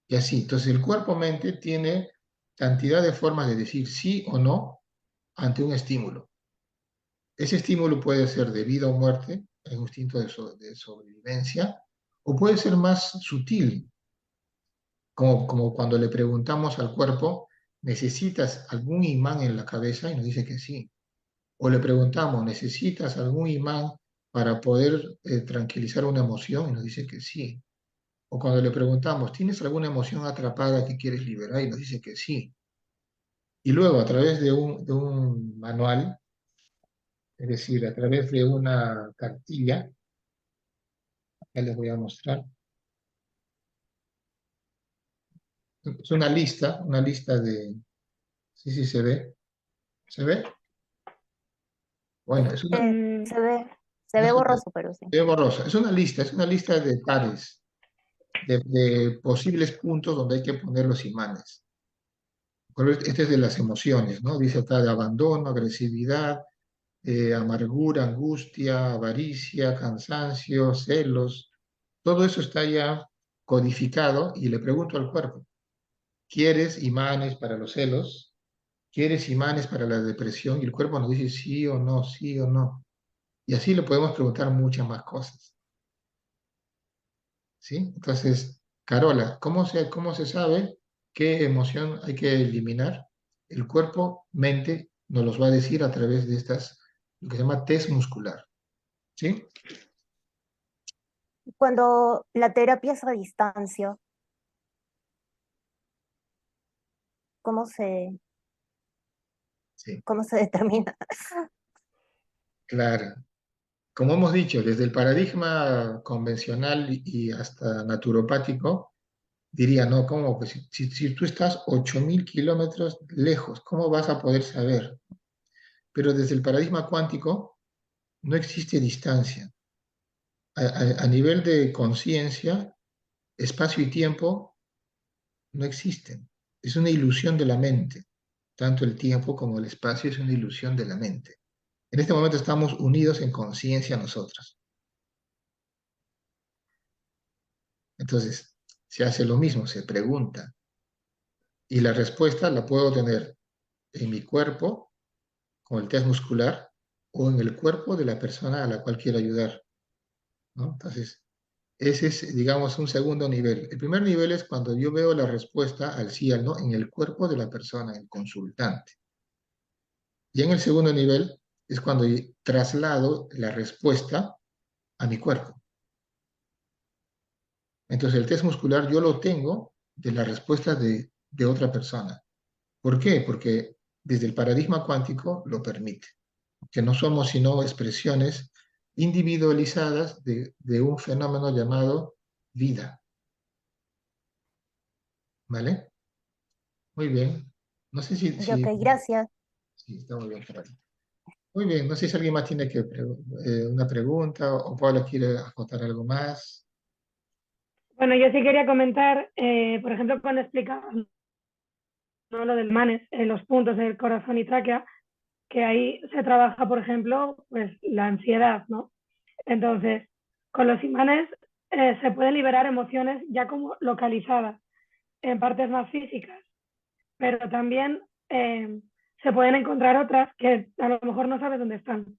Y así, entonces el cuerpo-mente tiene cantidad de formas de decir sí o no ante un estímulo. Ese estímulo puede ser de vida o muerte, el instinto de sobrevivencia, o puede ser más sutil, como cuando le preguntamos al cuerpo, ¿necesitas algún imán en la cabeza? Y nos dice que sí. O le preguntamos, ¿necesitas algún imán para poder tranquilizar una emoción? Y nos dice que sí. O cuando le preguntamos, ¿tienes alguna emoción atrapada que quieres liberar? Y nos dice que sí. Y luego, a través de un manual, es decir, a través de una cartilla, ya les voy a mostrar, es una lista de, sí, sí, se ve, ¿se ve? Bueno, Mm, Se ve borroso, pero sí. se ve borrosa. Es una lista de pares, de posibles puntos donde hay que poner los imanes. Este es de las emociones, ¿no? Dice acá de abandono, agresividad, amargura, angustia, avaricia, cansancio, celos. Todo eso está ya codificado y le pregunto al cuerpo, ¿quieres imanes para los celos? ¿Quieres imanes para la depresión? Y el cuerpo nos dice sí o no, sí o no. Y así le podemos preguntar muchas más cosas. ¿Sí? Entonces, Carola, cómo se sabe qué emoción hay que eliminar? El cuerpo, mente, nos los va a decir a través de lo que se llama test muscular. ¿Sí? Cuando la terapia es a distancia, ¿cómo se, Sí, cómo se determina? claro. Como hemos dicho, desde el paradigma convencional y hasta naturopático, diría, no, ¿cómo? Pues si tú estás 8.000 kilómetros lejos, ¿cómo vas a poder saber? Pero desde el paradigma cuántico no existe distancia. A nivel de conciencia, espacio y tiempo no existen. Es una ilusión de la mente. Tanto el tiempo como el espacio es una ilusión de la mente. En este momento estamos unidos en conciencia nosotros. Entonces, se hace lo mismo, se pregunta. Y la respuesta la puedo tener en mi cuerpo, con el test muscular, o en el cuerpo de la persona a la cual quiero ayudar, ¿no? Entonces, ese es, digamos, un segundo nivel. El primer nivel es cuando yo veo la respuesta al sí, al no, en el cuerpo de la persona, el consultante. Y en el segundo nivel es cuando yo traslado la respuesta a mi cuerpo. Entonces, el test muscular yo lo tengo de la respuesta de otra persona. ¿Por qué? Porque desde el paradigma cuántico lo permite, que no somos sino expresiones individualizadas de un fenómeno llamado vida, ¿vale? Muy bien. No sé Y ok, gracias. sí, está muy bien, Gerardo. Muy bien, no sé si alguien más tiene una pregunta o Paula quiere acotar algo más. Bueno, yo sí quería comentar, por ejemplo, cuando explicabas, ¿no? Lo del manes, los puntos del corazón y tráquea, que ahí se trabaja, por ejemplo, pues la ansiedad, ¿no? Entonces, con los imanes se pueden liberar emociones ya como localizadas en partes más físicas, pero también se pueden encontrar otras que a lo mejor no sabes dónde están.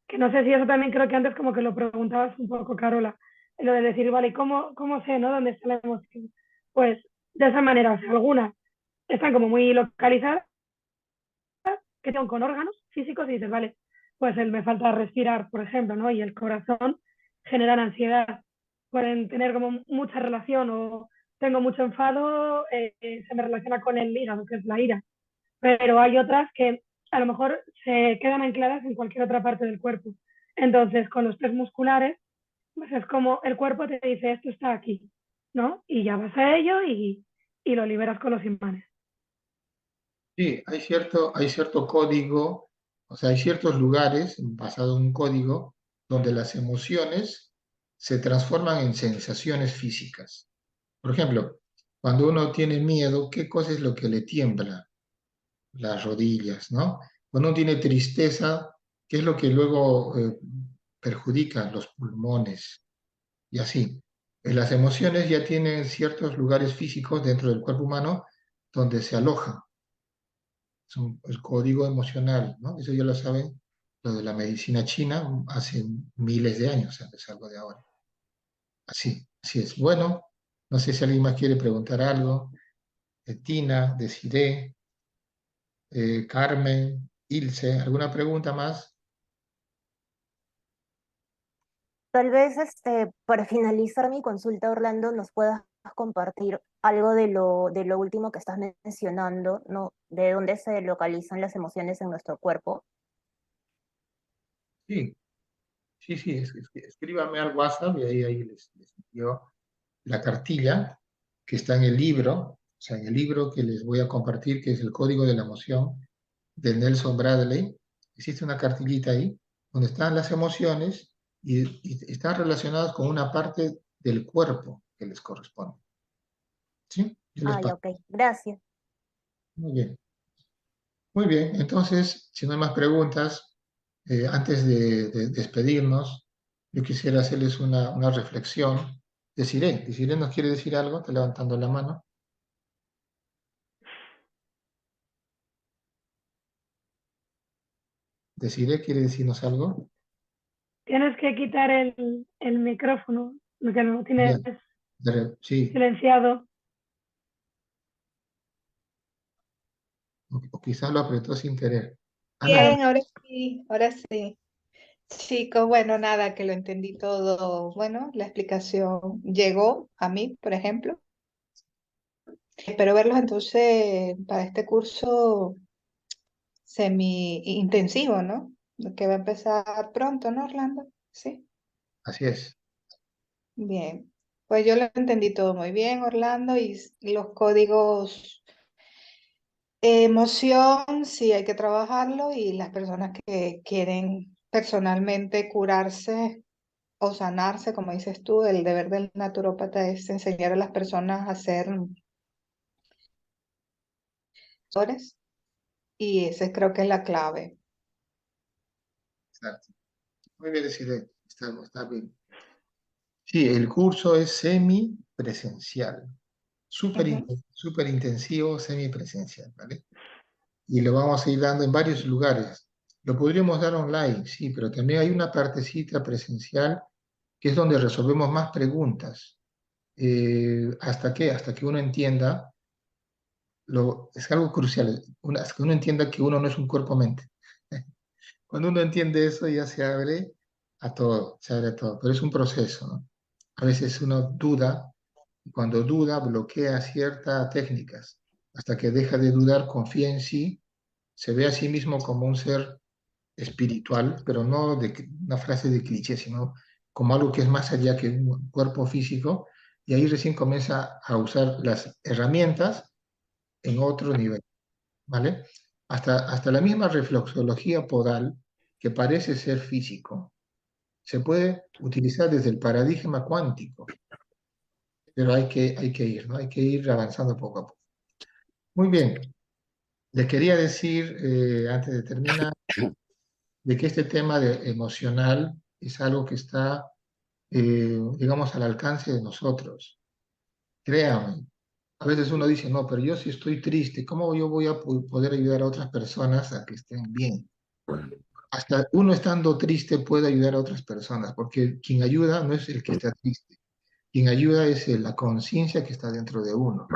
Que no sé si eso también creo que antes como que lo preguntabas un poco, Carola, lo de decir, vale, ¿cómo sé, no? ¿Dónde está la emoción? Pues de esa manera, o sea, algunas están como muy localizadas, que son con órganos físicos y dices, vale, pues me falta respirar, por ejemplo, ¿no? Y el corazón generan ansiedad, pueden tener como mucha relación o tengo mucho enfado, se me relaciona con el hígado, que es la ira, pero hay otras que a lo mejor se quedan ancladas en cualquier otra parte del cuerpo. Entonces, con los test musculares, pues es como el cuerpo te dice, esto está aquí, ¿no? Y ya vas a ello y lo liberas con los imanes. Sí, hay cierto código, o sea, hay ciertos lugares basados en un código donde las emociones se transforman en sensaciones físicas. Por ejemplo, cuando uno tiene miedo, ¿qué cosa es lo que le tiembla? Las rodillas, ¿no? Cuando uno tiene tristeza, ¿qué es lo que luego perjudica? Los pulmones y así. Las emociones ya tienen ciertos lugares físicos dentro del cuerpo humano donde se alojan. El código emocional, ¿no? Eso ya lo saben lo de la medicina china hace miles de años, o sea, es algo de ahora. Así es. Bueno, no sé si alguien más quiere preguntar algo. Tina, Desiree, Carmen, Ilse, ¿alguna pregunta más? Tal vez para finalizar mi consulta, Orlando, nos puedas compartir algo de lo último que estás mencionando, ¿no? De dónde se localizan las emociones en nuestro cuerpo. Sí, sí, escríbame al WhatsApp y ahí les envío la cartilla que está en el libro, o sea, en el libro que les voy a compartir, que es el Código de la Emoción de Nelson Bradley. Existe una cartillita ahí donde están las emociones y están relacionadas con una parte del cuerpo que les corresponde. ¿Sí? Yo les Ah, ya, paso. ok. Gracias. Muy bien. Muy bien, entonces, si no hay más preguntas, antes de despedirnos, yo quisiera hacerles una reflexión Desiree nos quiere decir algo, está levantando la mano. Desiree quiere decirnos algo. Tienes que quitar el micrófono, que lo Ya, tienes sí, silenciado. o quizás lo apretó sin querer. Ana, Claro. Bien, ahora sí, ahora sí. Chicos, bueno, nada, que lo entendí todo. Bueno, la explicación llegó a mí, por ejemplo. Espero verlos entonces para este curso semi-intensivo, ¿no? Que va a empezar pronto, ¿no, Orlando? Sí, así es. bien. Pues yo lo entendí todo muy bien, Orlando, y los códigos emoción, sí hay que trabajarlo, y las personas que quieren personalmente curarse o sanarse, como dices tú, el deber del naturópata es enseñar a las personas a ser mejores, y ese creo que es la clave. Exacto. Muy bien, Desiree. Está bien. Sí, el curso es semipresencial. Ujú. Súper intensivo, semipresencial, ¿vale? Y lo vamos a ir dando en varios lugares. Lo podríamos dar online, sí, pero también hay una partecita presencial que es donde resolvemos más preguntas. ¿Hasta qué? Hasta que uno entienda, es algo crucial, hasta que uno entienda que uno no es un cuerpo-mente. Cuando uno entiende eso ya se abre a todo, se abre a todo, pero es un proceso, ¿no? A veces uno duda, y cuando duda bloquea ciertas técnicas, hasta que deja de dudar, confía en sí, se ve a sí mismo como un ser espiritual, pero no de una frase de cliché, sino como algo que es más allá que un cuerpo físico, y ahí recién comienza a usar las herramientas en otro nivel, ¿vale? Hasta la misma reflexología podal, que parece ser físico, se puede utilizar desde el paradigma cuántico, pero hay que ir, ¿no? Hay que ir avanzando poco a poco. Muy bien, les quería decir, antes de terminar, de que este tema emocional es algo que está, digamos, al alcance de nosotros. Créanme, a veces uno dice, no, pero yo si estoy triste, ¿cómo yo voy a poder ayudar a otras personas a que estén bien? Hasta uno estando triste puede ayudar a otras personas, porque quien ayuda no es el que está triste, quien ayuda es la conciencia que está dentro de uno.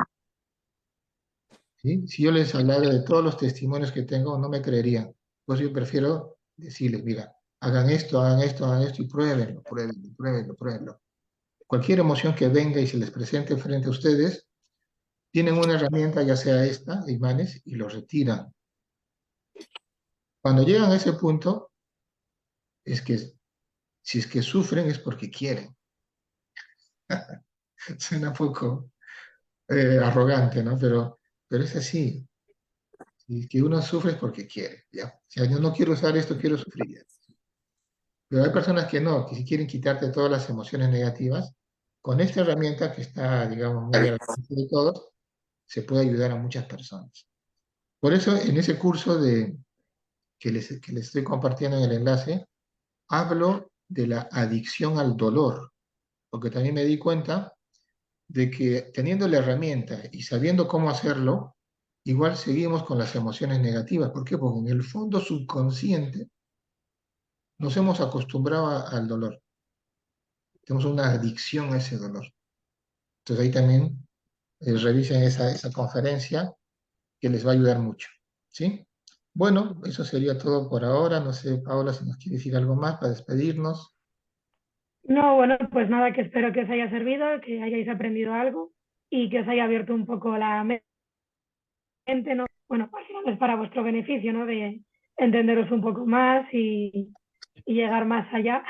¿Sí? Si yo les hablara de todos los testimonios que tengo, no me creerían. Pues yo prefiero decirles, mira, hagan esto, hagan esto, hagan esto y pruébenlo, pruébenlo, pruébenlo, pruébenlo. Cualquier emoción que venga y se les presente frente a ustedes, tienen una herramienta, ya sea esta, imanes, y lo retiran. Cuando llegan a ese punto, es que si es que sufren es porque quieren. Suena un poco arrogante, ¿no? Pero es así. Si que uno sufre es porque quiere, ¿ya? O sea, yo no quiero usar esto, quiero sufrir. Pero hay personas que no, que si quieren quitarte todas las emociones negativas, con esta herramienta que está, digamos, muy al alcance de todos, se puede ayudar a muchas personas. Por eso, en ese curso que les estoy compartiendo en el enlace, hablo de la adicción al dolor, porque también me di cuenta de que teniendo la herramienta y sabiendo cómo hacerlo, igual seguimos con las emociones negativas. ¿Por qué? Porque en el fondo subconsciente nos hemos acostumbrado al dolor. Tenemos una adicción a ese dolor. Entonces ahí también revisen esa conferencia que les va a ayudar mucho. ¿Sí? Bueno, eso sería todo por ahora. No sé, Paola, si nos quiere decir algo más para despedirnos. No, bueno, pues nada, que espero que os haya servido, que hayáis aprendido algo y que os haya abierto un poco la mente, ¿no? Bueno, al final es para vuestro beneficio, ¿no? De entenderos un poco más y llegar más allá.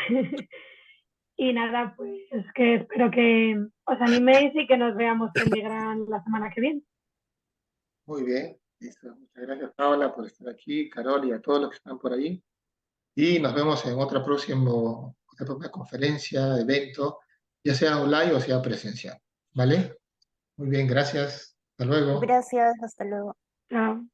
Y nada, pues es que espero que os animéis y que nos veamos en Migrant la semana que viene. Muy bien. Listo. Muchas gracias, Paola, por estar aquí, Carol y a todos los que están por ahí. Y nos vemos en otra próxima conferencia, evento, ya sea online o sea presencial. ¿Vale? Muy bien, gracias. Hasta luego. Gracias, hasta luego. Chao.